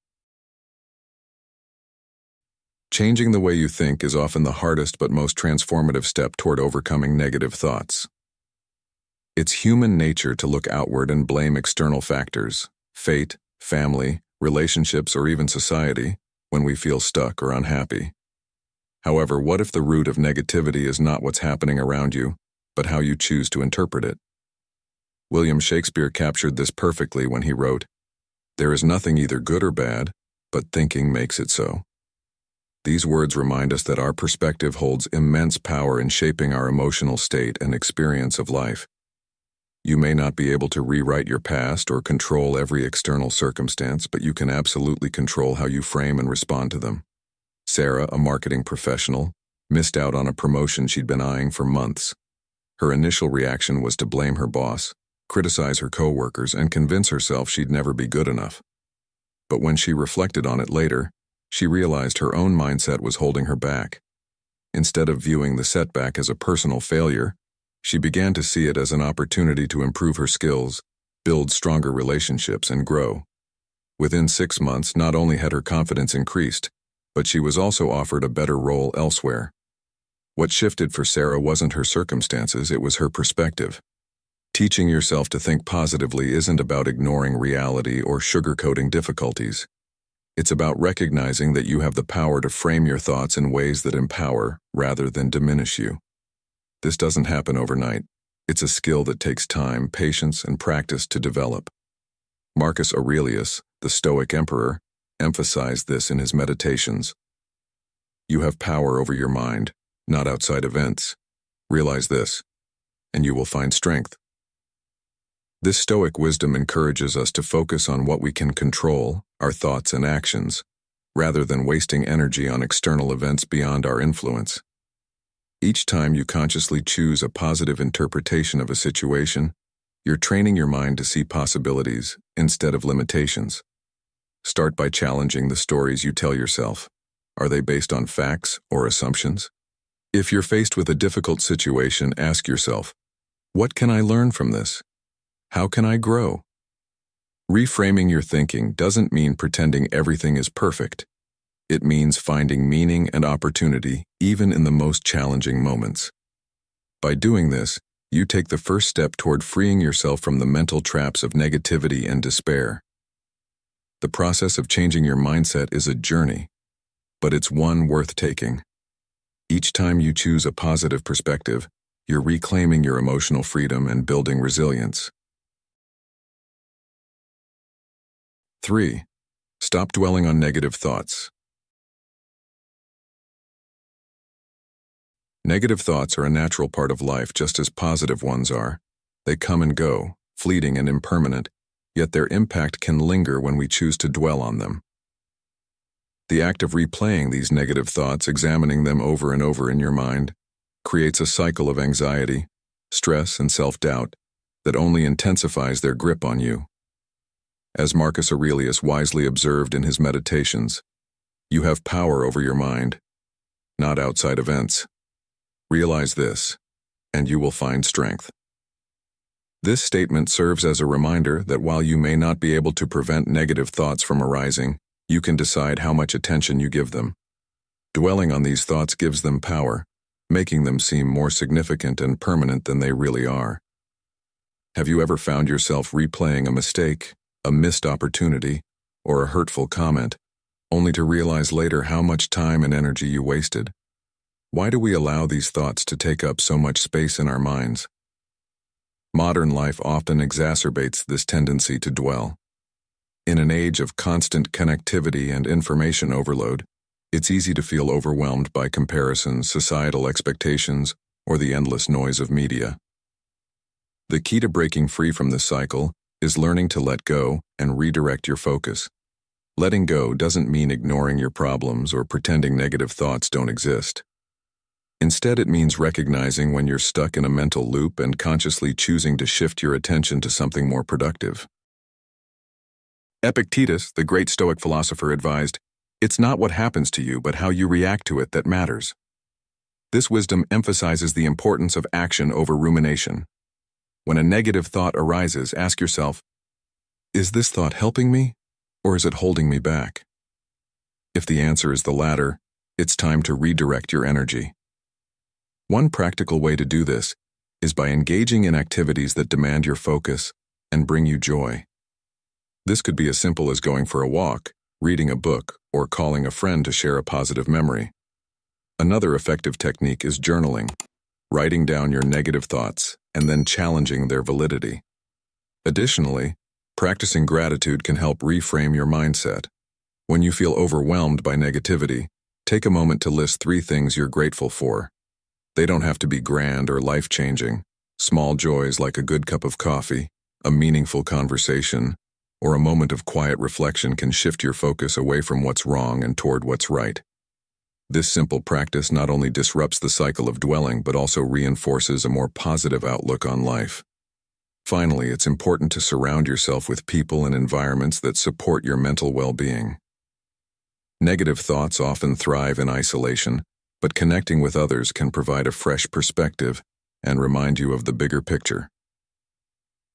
Changing the way you think is often the hardest but most transformative step toward overcoming negative thoughts. It's human nature to look outward and blame external factors, fate, family, relationships, or even society, when we feel stuck or unhappy. However, what if the root of negativity is not what's happening around you, but how you choose to interpret it? William Shakespeare captured this perfectly when he wrote, "There is nothing either good or bad, but thinking makes it so." These words remind us that our perspective holds immense power in shaping our emotional state and experience of life. You may not be able to rewrite your past or control every external circumstance, but you can absolutely control how you frame and respond to them. Sarah, a marketing professional, missed out on a promotion she'd been eyeing for months. Her initial reaction was to blame her boss, criticize her coworkers, and convince herself she'd never be good enough. But when she reflected on it later, she realized her own mindset was holding her back. Instead of viewing the setback as a personal failure, she began to see it as an opportunity to improve her skills, build stronger relationships, and grow. Within 6 months, not only had her confidence increased, but she was also offered a better role elsewhere. What shifted for Sarah wasn't her circumstances, it was her perspective. Teaching yourself to think positively isn't about ignoring reality or sugarcoating difficulties. It's about recognizing that you have the power to frame your thoughts in ways that empower rather than diminish you. This doesn't happen overnight. It's a skill that takes time, patience, and practice to develop. Marcus Aurelius, the Stoic emperor, emphasized this in his meditations. You have power over your mind, not outside events. Realize this, and you will find strength. This Stoic wisdom encourages us to focus on what we can control, our thoughts and actions, rather than wasting energy on external events beyond our influence. Each time you consciously choose a positive interpretation of a situation, you're training your mind to see possibilities instead of limitations. Start by challenging the stories you tell yourself. Are they based on facts or assumptions? If you're faced with a difficult situation, ask yourself, what can I learn from this? How can I grow? Reframing your thinking doesn't mean pretending everything is perfect. It means finding meaning and opportunity even in the most challenging moments. By doing this, you take the first step toward freeing yourself from the mental traps of negativity and despair. The process of changing your mindset is a journey, but it's one worth taking. Each time you choose a positive perspective, you're reclaiming your emotional freedom and building resilience. 3. Stop dwelling on negative thoughts. Negative thoughts are a natural part of life, just as positive ones are. They come and go, fleeting and impermanent, yet their impact can linger when we choose to dwell on them. The act of replaying these negative thoughts, examining them over and over in your mind, creates a cycle of anxiety, stress, and self-doubt that only intensifies their grip on you. As Marcus Aurelius wisely observed in his Meditations, you have power over your mind, not outside events. Realize this, and you will find strength. This statement serves as a reminder that while you may not be able to prevent negative thoughts from arising, you can decide how much attention you give them. Dwelling on these thoughts gives them power, making them seem more significant and permanent than they really are. Have you ever found yourself replaying a mistake, a missed opportunity, or a hurtful comment, only to realize later how much time and energy you wasted? Why do we allow these thoughts to take up so much space in our minds? Modern life often exacerbates this tendency to dwell. In an age of constant connectivity and information overload, it's easy to feel overwhelmed by comparisons, societal expectations, or the endless noise of media. The key to breaking free from this cycle is learning to let go and redirect your focus. Letting go doesn't mean ignoring your problems or pretending negative thoughts don't exist. Instead, it means recognizing when you're stuck in a mental loop and consciously choosing to shift your attention to something more productive. Epictetus, the great Stoic philosopher, advised, "It's not what happens to you, but how you react to it that matters." This wisdom emphasizes the importance of action over rumination. When a negative thought arises, ask yourself, is this thought helping me, or is it holding me back? If the answer is the latter, it's time to redirect your energy. One practical way to do this is by engaging in activities that demand your focus and bring you joy. This could be as simple as going for a walk, reading a book, or calling a friend to share a positive memory. Another effective technique is journaling, writing down your negative thoughts and then challenging their validity. Additionally, practicing gratitude can help reframe your mindset. When you feel overwhelmed by negativity, take a moment to list 3 things you're grateful for. They don't have to be grand or life-changing. Small joys like a good cup of coffee, a meaningful conversation, or a moment of quiet reflection can shift your focus away from what's wrong and toward what's right. This simple practice not only disrupts the cycle of dwelling, but also reinforces a more positive outlook on life. Finally, it's important to surround yourself with people and environments that support your mental well-being. Negative thoughts often thrive in isolation, but connecting with others can provide a fresh perspective and remind you of the bigger picture.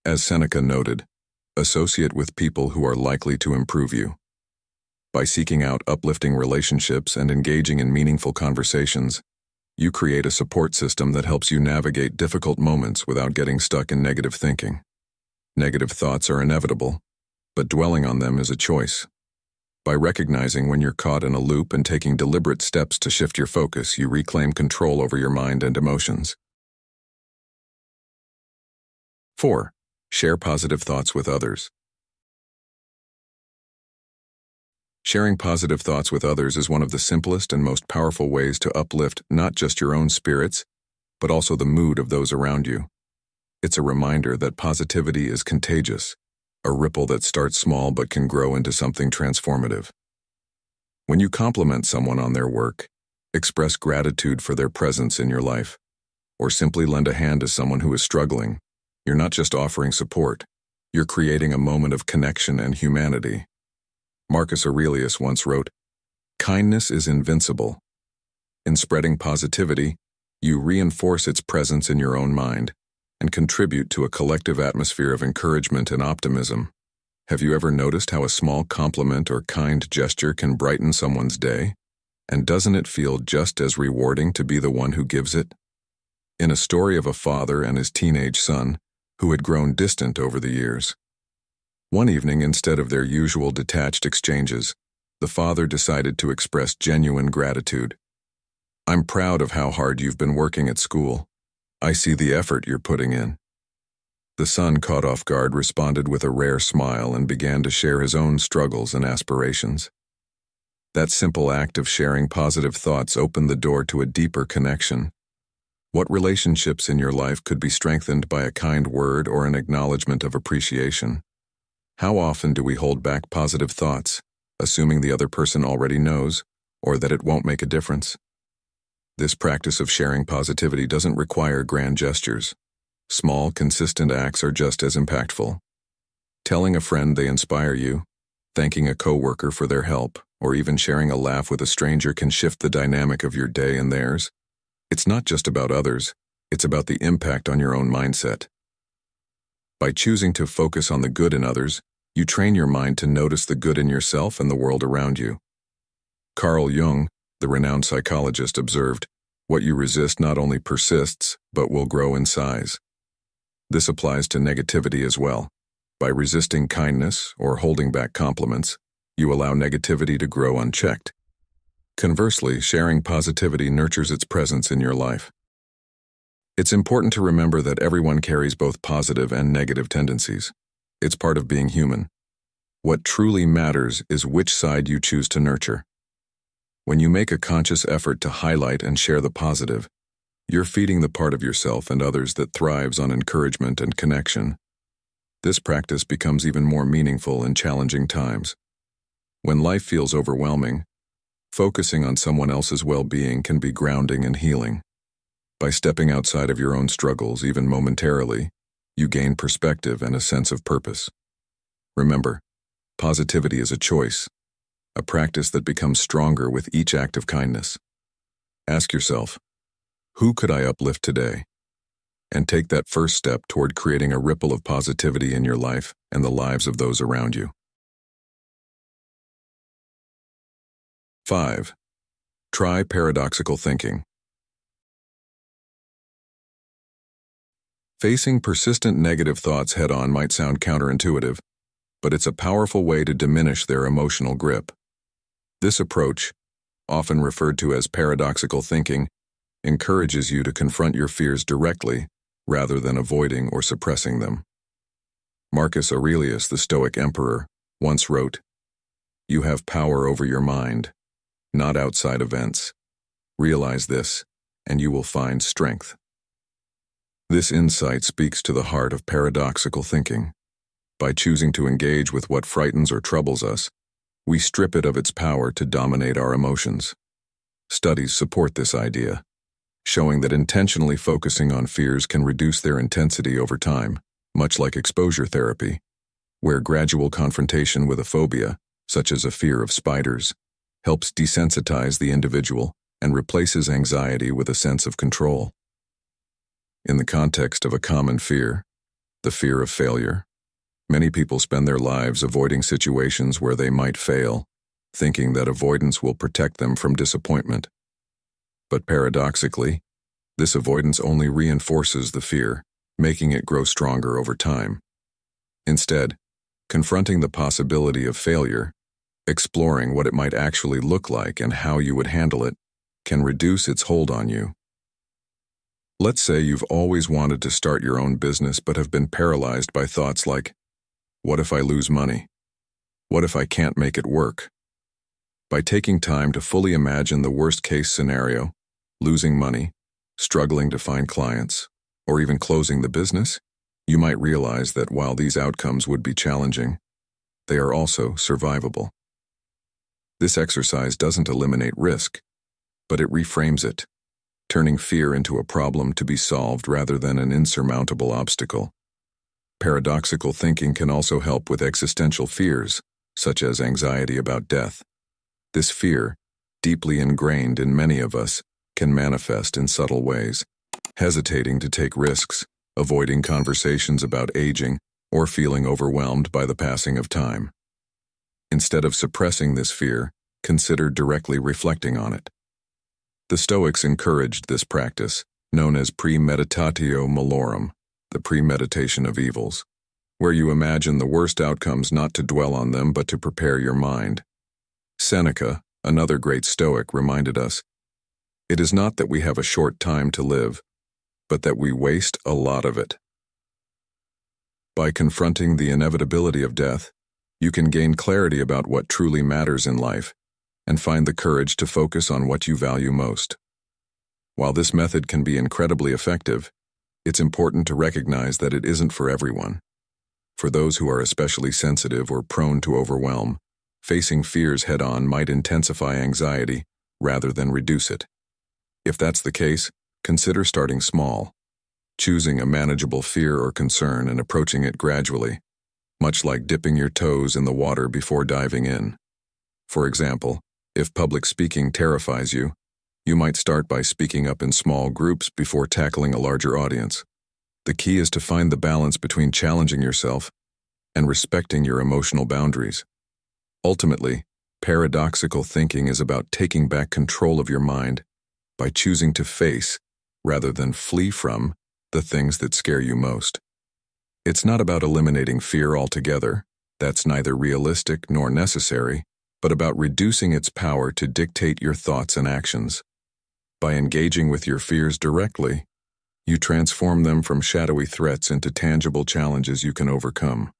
As Seneca noted, associate with people who are likely to improve you. By seeking out uplifting relationships and engaging in meaningful conversations, you create a support system that helps you navigate difficult moments without getting stuck in negative thinking. Negative thoughts are inevitable, but dwelling on them is a choice. By recognizing when you're caught in a loop and taking deliberate steps to shift your focus, you reclaim control over your mind and emotions. 4. Share positive thoughts with others. Sharing positive thoughts with others is one of the simplest and most powerful ways to uplift not just your own spirits, but also the mood of those around you. It's a reminder that positivity is contagious, a ripple that starts small but can grow into something transformative. When you compliment someone on their work, express gratitude for their presence in your life, or simply lend a hand to someone who is struggling, you're not just offering support, you're creating a moment of connection and humanity. Marcus Aurelius once wrote, "Kindness is invincible." In spreading positivity, you reinforce its presence in your own mind and contribute to a collective atmosphere of encouragement and optimism. Have you ever noticed how a small compliment or kind gesture can brighten someone's day? And doesn't it feel just as rewarding to be the one who gives it? In a story of a father and his teenage son, who had grown distant over the years, one evening, instead of their usual detached exchanges, the father decided to express genuine gratitude. "I'm proud of how hard you've been working at school. I see the effort you're putting in." The son, caught off guard, responded with a rare smile and began to share his own struggles and aspirations. That simple act of sharing positive thoughts opened the door to a deeper connection. What relationships in your life could be strengthened by a kind word or an acknowledgement of appreciation? How often do we hold back positive thoughts, assuming the other person already knows, or that it won't make a difference? This practice of sharing positivity doesn't require grand gestures. Small, consistent acts are just as impactful. Telling a friend they inspire you, thanking a coworker for their help, or even sharing a laugh with a stranger can shift the dynamic of your day and theirs. It's not just about others, it's about the impact on your own mindset. By choosing to focus on the good in others, you train your mind to notice the good in yourself and the world around you. Carl Jung, the renowned psychologist, observed, "What you resist not only persists, but will grow in size." This applies to negativity as well. By resisting kindness or holding back compliments, you allow negativity to grow unchecked. Conversely, sharing positivity nurtures its presence in your life. It's important to remember that everyone carries both positive and negative tendencies. It's part of being human. What truly matters is which side you choose to nurture. When you make a conscious effort to highlight and share the positive, you're feeding the part of yourself and others that thrives on encouragement and connection. This practice becomes even more meaningful in challenging times. When life feels overwhelming, focusing on someone else's well-being can be grounding and healing. By stepping outside of your own struggles, even momentarily, you gain perspective and a sense of purpose. Remember, positivity is a choice, a practice that becomes stronger with each act of kindness. Ask yourself, who could I uplift today? And take that first step toward creating a ripple of positivity in your life and the lives of those around you. 5. Try paradoxical thinking. Facing persistent negative thoughts head-on might sound counterintuitive, but it's a powerful way to diminish their emotional grip. This approach, often referred to as paradoxical thinking, encourages you to confront your fears directly rather than avoiding or suppressing them. Marcus Aurelius, the Stoic emperor, once wrote, "You have power over your mind, not outside events. Realize this, and you will find strength." This insight speaks to the heart of paradoxical thinking. By choosing to engage with what frightens or troubles us, we strip it of its power to dominate our emotions. Studies support this idea, showing that intentionally focusing on fears can reduce their intensity over time, much like exposure therapy, where gradual confrontation with a phobia, such as a fear of spiders, helps desensitize the individual and replaces anxiety with a sense of control. In the context of a common fear, the fear of failure, many people spend their lives avoiding situations where they might fail, thinking that avoidance will protect them from disappointment. But paradoxically, this avoidance only reinforces the fear, making it grow stronger over time. Instead, confronting the possibility of failure, exploring what it might actually look like and how you would handle it, can reduce its hold on you. Let's say you've always wanted to start your own business but have been paralyzed by thoughts like, what if I lose money? What if I can't make it work? By taking time to fully imagine the worst-case scenario, losing money, struggling to find clients, or even closing the business, you might realize that while these outcomes would be challenging, they are also survivable. This exercise doesn't eliminate risk, but it reframes it, turning fear into a problem to be solved rather than an insurmountable obstacle. Paradoxical thinking can also help with existential fears, such as anxiety about death. This fear, deeply ingrained in many of us, can manifest in subtle ways, hesitating to take risks, avoiding conversations about aging, or feeling overwhelmed by the passing of time. Instead of suppressing this fear, consider directly reflecting on it. The Stoics encouraged this practice, known as premeditatio malorum, the premeditation of evils, where you imagine the worst outcomes not to dwell on them but to prepare your mind. Seneca, another great Stoic, reminded us, "It is not that we have a short time to live, but that we waste a lot of it." By confronting the inevitability of death, you can gain clarity about what truly matters in life and find the courage to focus on what you value most. While this method can be incredibly effective, it's important to recognize that it isn't for everyone. For those who are especially sensitive or prone to overwhelm, facing fears head-on might intensify anxiety rather than reduce it. If that's the case, consider starting small, choosing a manageable fear or concern and approaching it gradually, much like dipping your toes in the water before diving in. For example, if public speaking terrifies you, you might start by speaking up in small groups before tackling a larger audience. The key is to find the balance between challenging yourself and respecting your emotional boundaries. Ultimately, paradoxical thinking is about taking back control of your mind by choosing to face, rather than flee from, the things that scare you most. It's not about eliminating fear altogether, that's neither realistic nor necessary, but about reducing its power to dictate your thoughts and actions. By engaging with your fears directly, you transform them from shadowy threats into tangible challenges you can overcome.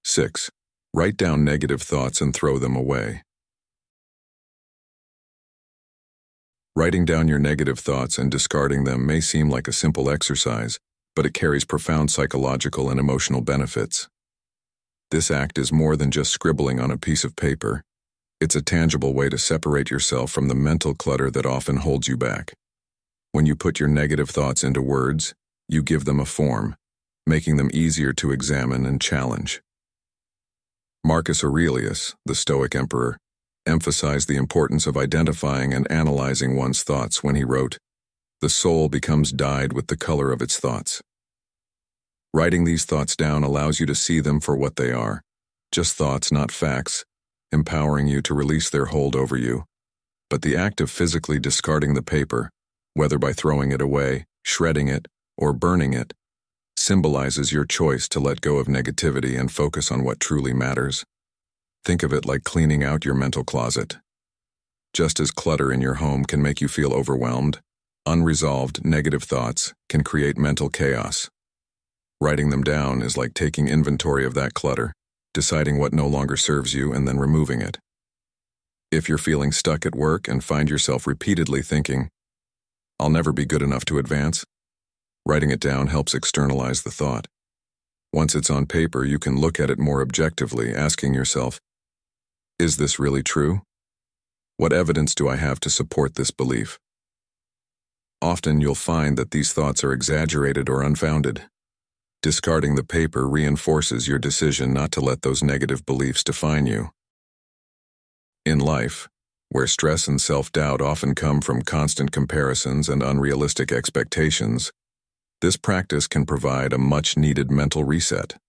6. Write down negative thoughts and throw them away. Writing down your negative thoughts and discarding them may seem like a simple exercise, but it carries profound psychological and emotional benefits. This act is more than just scribbling on a piece of paper. It's a tangible way to separate yourself from the mental clutter that often holds you back. When you put your negative thoughts into words, you give them a form, making them easier to examine and challenge. Marcus Aurelius, the Stoic emperor, emphasized the importance of identifying and analyzing one's thoughts when he wrote, "The soul becomes dyed with the color of its thoughts." Writing these thoughts down allows you to see them for what they are, just thoughts, not facts, empowering you to release their hold over you. But the act of physically discarding the paper, whether by throwing it away, shredding it, or burning it, symbolizes your choice to let go of negativity and focus on what truly matters. Think of it like cleaning out your mental closet. Just as clutter in your home can make you feel overwhelmed, unresolved negative thoughts can create mental chaos. Writing them down is like taking inventory of that clutter, deciding what no longer serves you and then removing it. If you're feeling stuck at work and find yourself repeatedly thinking, "I'll never be good enough to advance," writing it down helps externalize the thought. Once it's on paper, you can look at it more objectively, asking yourself, "Is this really true? What evidence do I have to support this belief?" Often you'll find that these thoughts are exaggerated or unfounded. Discarding the paper reinforces your decision not to let those negative beliefs define you. In life, where stress and self-doubt often come from constant comparisons and unrealistic expectations, this practice can provide a much-needed mental reset.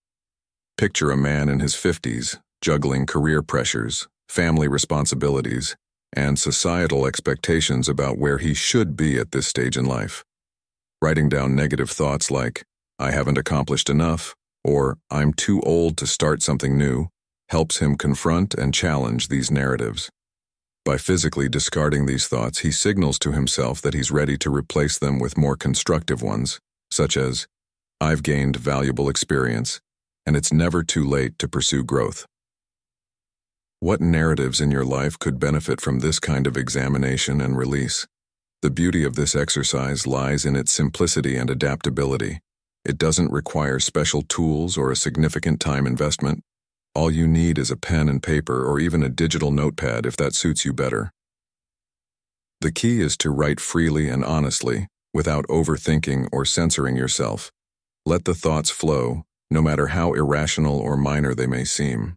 Picture a man in his 50s, juggling career pressures, family responsibilities, and societal expectations about where he should be at this stage in life. Writing down negative thoughts like, "I haven't accomplished enough," or "I'm too old to start something new," helps him confront and challenge these narratives. By physically discarding these thoughts, he signals to himself that he's ready to replace them with more constructive ones, such as, "I've gained valuable experience, and it's never too late to pursue growth." What narratives in your life could benefit from this kind of examination and release? The beauty of this exercise lies in its simplicity and adaptability. It doesn't require special tools or a significant time investment. All you need is a pen and paper or even a digital notepad if that suits you better. The key is to write freely and honestly, without overthinking or censoring yourself. Let the thoughts flow, no matter how irrational or minor they may seem.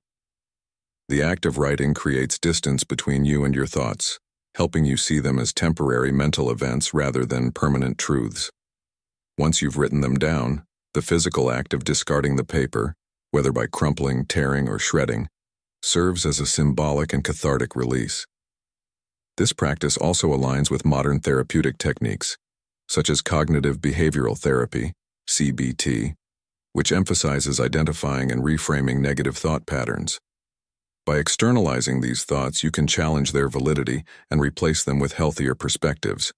The act of writing creates distance between you and your thoughts, helping you see them as temporary mental events rather than permanent truths. Once you've written them down, the physical act of discarding the paper, whether by crumpling, tearing, or shredding, serves as a symbolic and cathartic release. This practice also aligns with modern therapeutic techniques, such as cognitive behavioral therapy, CBT, which emphasizes identifying and reframing negative thought patterns. By externalizing these thoughts, you can challenge their validity and replace them with healthier perspectives.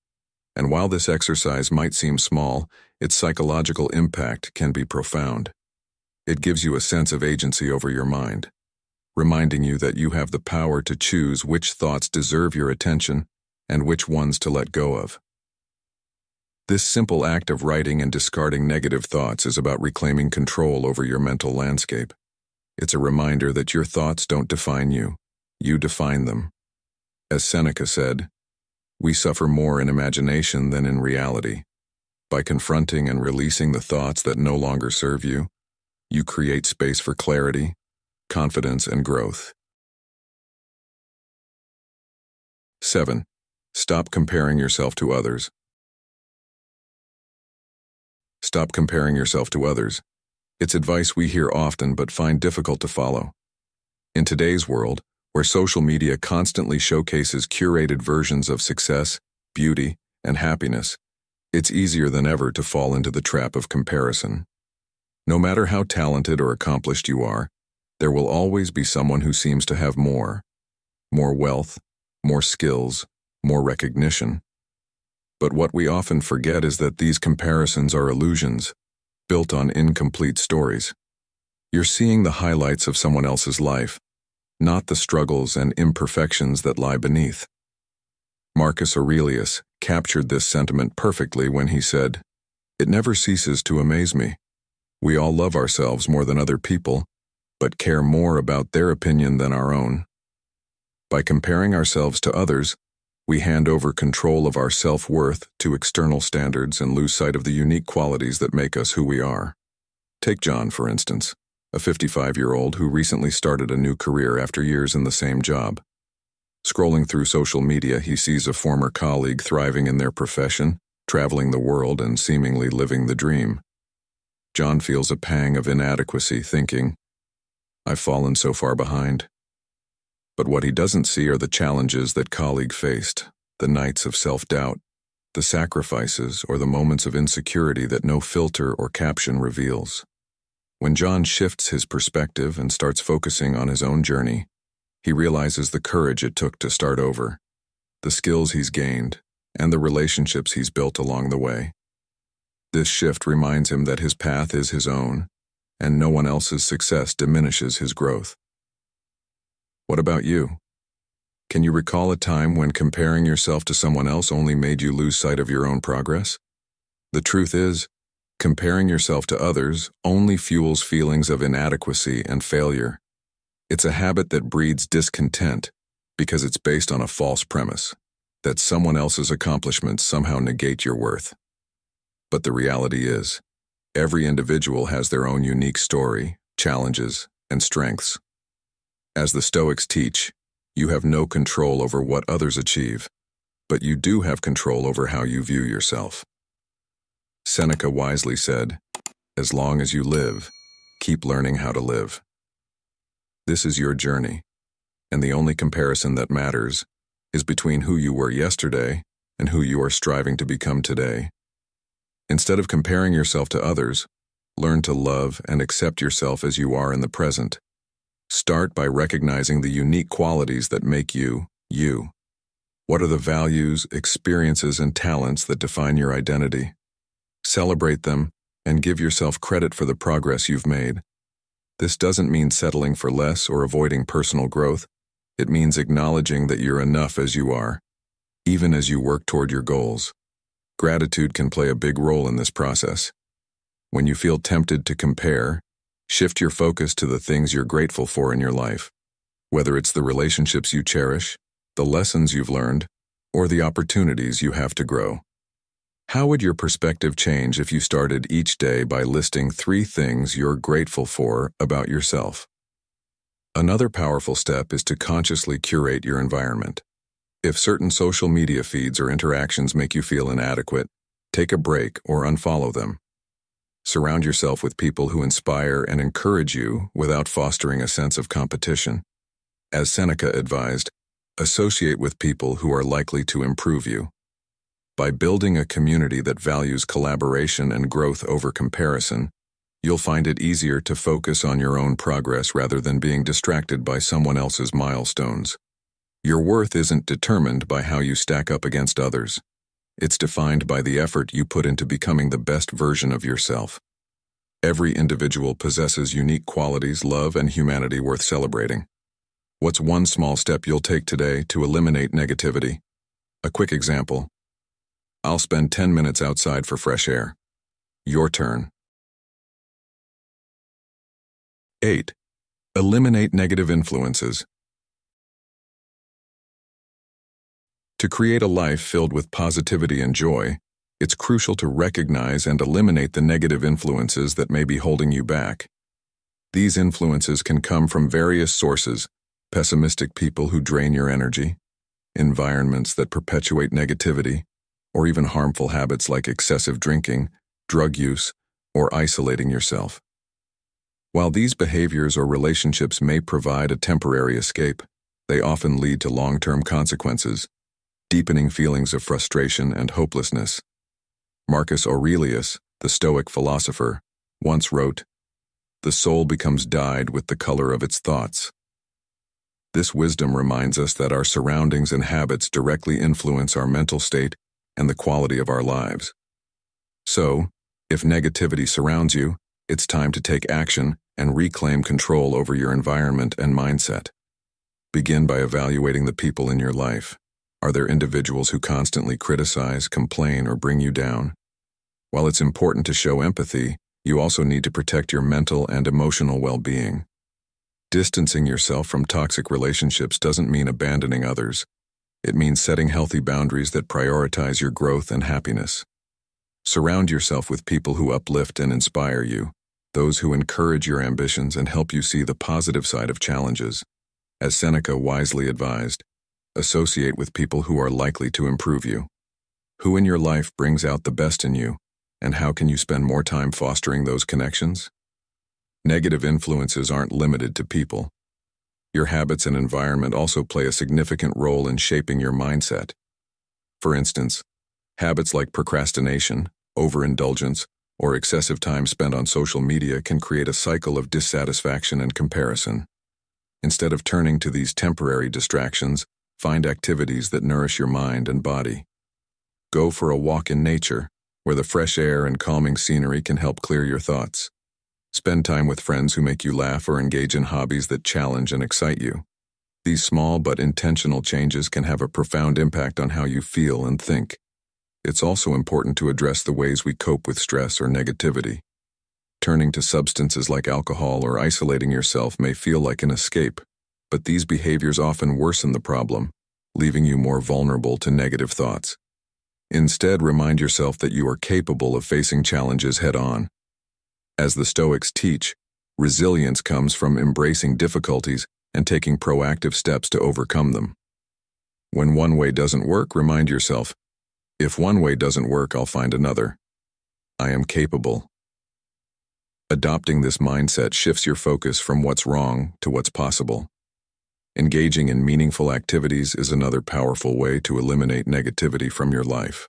And while this exercise might seem small, its psychological impact can be profound. It gives you a sense of agency over your mind, reminding you that you have the power to choose which thoughts deserve your attention and which ones to let go of. This simple act of writing and discarding negative thoughts is about reclaiming control over your mental landscape. It's a reminder that your thoughts don't define you, you define them. As Seneca said, "We suffer more in imagination than in reality." By confronting and releasing the thoughts that no longer serve you, you create space for clarity, confidence, and growth. 7. Stop comparing yourself to others. Stop comparing yourself to others. It's advice we hear often but find difficult to follow. In today's world, where social media constantly showcases curated versions of success, beauty, and happiness, it's easier than ever to fall into the trap of comparison. No matter how talented or accomplished you are, there will always be someone who seems to have more wealth, more skills, more recognition. But what we often forget is that these comparisons are illusions, built on incomplete stories. You're seeing the highlights of someone else's life, not the struggles and imperfections that lie beneath. Marcus Aurelius captured this sentiment perfectly when he said, "It never ceases to amaze me. We all love ourselves more than other people, but care more about their opinion than our own." By comparing ourselves to others, we hand over control of our self-worth to external standards and lose sight of the unique qualities that make us who we are. Take John, for instance, a 55-year-old who recently started a new career after years in the same job. Scrolling through social media, he sees a former colleague thriving in their profession, traveling the world, and seemingly living the dream. John feels a pang of inadequacy, thinking, "I've fallen so far behind." But what he doesn't see are the challenges that colleague faced, the nights of self-doubt, the sacrifices, or the moments of insecurity that no filter or caption reveals. When John shifts his perspective and starts focusing on his own journey, he realizes the courage it took to start over, the skills he's gained, and the relationships he's built along the way. This shift reminds him that his path is his own, and no one else's success diminishes his growth. What about you? Can you recall a time when comparing yourself to someone else only made you lose sight of your own progress? The truth is, comparing yourself to others only fuels feelings of inadequacy and failure. It's a habit that breeds discontent because it's based on a false premise, that someone else's accomplishments somehow negate your worth. But the reality is, every individual has their own unique story, challenges, and strengths. As the Stoics teach, you have no control over what others achieve, but you do have control over how you view yourself. Seneca wisely said, "As long as you live, keep learning how to live." This is your journey, and the only comparison that matters is between who you were yesterday and who you are striving to become today. Instead of comparing yourself to others, learn to love and accept yourself as you are in the present. Start by recognizing the unique qualities that make you, you. What are the values, experiences, and talents that define your identity? Celebrate them and give yourself credit for the progress you've made. This doesn't mean settling for less or avoiding personal growth. It means acknowledging that you're enough as you are, even as you work toward your goals. Gratitude can play a big role in this process. When you feel tempted to compare, shift your focus to the things you're grateful for in your life, whether it's the relationships you cherish, the lessons you've learned, or the opportunities you have to grow. How would your perspective change if you started each day by listing 3 things you're grateful for about yourself? Another powerful step is to consciously curate your environment. If certain social media feeds or interactions make you feel inadequate, take a break or unfollow them. Surround yourself with people who inspire and encourage you without fostering a sense of competition. As Seneca advised, associate with people who are likely to improve you. By building a community that values collaboration and growth over comparison, you'll find it easier to focus on your own progress rather than being distracted by someone else's milestones. Your worth isn't determined by how you stack up against others. It's defined by the effort you put into becoming the best version of yourself. Every individual possesses unique qualities, love, and humanity worth celebrating. What's one small step you'll take today to eliminate negativity? A quick example. I'll spend 10 minutes outside for fresh air. Your turn. 8. Eliminate negative influences. To create a life filled with positivity and joy, it's crucial to recognize and eliminate the negative influences that may be holding you back. These influences can come from various sources: pessimistic people who drain your energy, environments that perpetuate negativity, or even harmful habits like excessive drinking, drug use, or isolating yourself. While these behaviors or relationships may provide a temporary escape, they often lead to long-term consequences, deepening feelings of frustration and hopelessness. Marcus Aurelius, the Stoic philosopher, once wrote, "The soul becomes dyed with the color of its thoughts." This wisdom reminds us that our surroundings and habits directly influence our mental state and the quality of our lives. So, if negativity surrounds you, it's time to take action and reclaim control over your environment and mindset. Begin by evaluating the people in your life. Are there individuals who constantly criticize, complain, or bring you down? While it's important to show empathy, you also need to protect your mental and emotional well-being. Distancing yourself from toxic relationships doesn't mean abandoning others. It means setting healthy boundaries that prioritize your growth and happiness. Surround yourself with people who uplift and inspire you, those who encourage your ambitions and help you see the positive side of challenges. As Seneca wisely advised, associate with people who are likely to improve you. Who in your life brings out the best in you, and how can you spend more time fostering those connections? Negative influences aren't limited to people. Your habits and environment also play a significant role in shaping your mindset. For instance, habits like procrastination, overindulgence, or excessive time spent on social media can create a cycle of dissatisfaction and comparison. Instead of turning to these temporary distractions, find activities that nourish your mind and body. Go for a walk in nature, where the fresh air and calming scenery can help clear your thoughts. Spend time with friends who make you laugh or engage in hobbies that challenge and excite you. These small but intentional changes can have a profound impact on how you feel and think. It's also important to address the ways we cope with stress or negativity. Turning to substances like alcohol or isolating yourself may feel like an escape, but these behaviors often worsen the problem, leaving you more vulnerable to negative thoughts. Instead, remind yourself that you are capable of facing challenges head-on. As the Stoics teach, resilience comes from embracing difficulties and taking proactive steps to overcome them. When one way doesn't work, remind yourself, if one way doesn't work, I'll find another. I am capable. Adopting this mindset shifts your focus from what's wrong to what's possible. Engaging in meaningful activities is another powerful way to eliminate negativity from your life.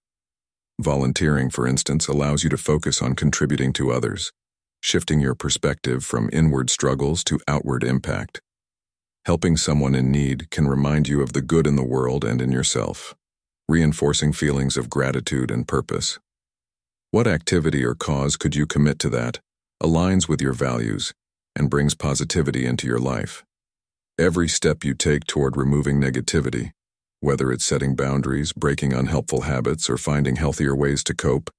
Volunteering, for instance, allows you to focus on contributing to others, shifting your perspective from inward struggles to outward impact. Helping someone in need can remind you of the good in the world and in yourself, reinforcing feelings of gratitude and purpose. What activity or cause could you commit to that aligns with your values and brings positivity into your life? Every step you take toward removing negativity, whether it's setting boundaries, breaking unhelpful habits, or finding healthier ways to cope,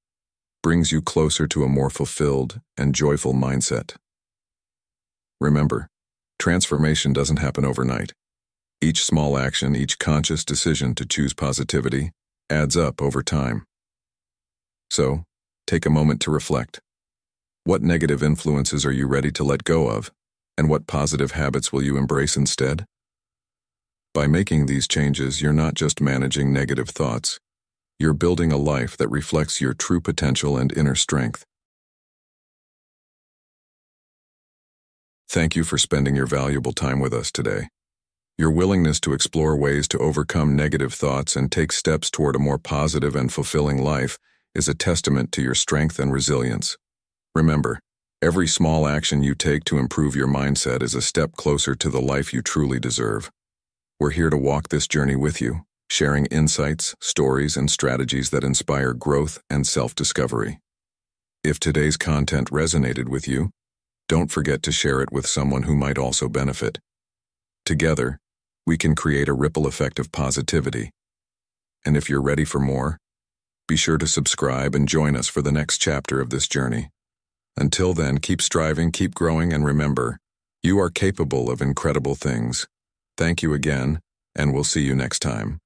brings you closer to a more fulfilled and joyful mindset. Remember, transformation doesn't happen overnight. Each small action, each conscious decision to choose positivity, adds up over time. So, take a moment to reflect. What negative influences are you ready to let go of, and what positive habits will you embrace instead? By making these changes, you're not just managing negative thoughts. You're building a life that reflects your true potential and inner strength. Thank you for spending your valuable time with us today. Your willingness to explore ways to overcome negative thoughts and take steps toward a more positive and fulfilling life is a testament to your strength and resilience. Remember, every small action you take to improve your mindset is a step closer to the life you truly deserve. We're here to walk this journey with you, sharing insights, stories, and strategies that inspire growth and self-discovery. If today's content resonated with you, don't forget to share it with someone who might also benefit. Together, we can create a ripple effect of positivity. And if you're ready for more, be sure to subscribe and join us for the next chapter of this journey. Until then, keep striving, keep growing, and remember, you are capable of incredible things. Thank you again, and we'll see you next time.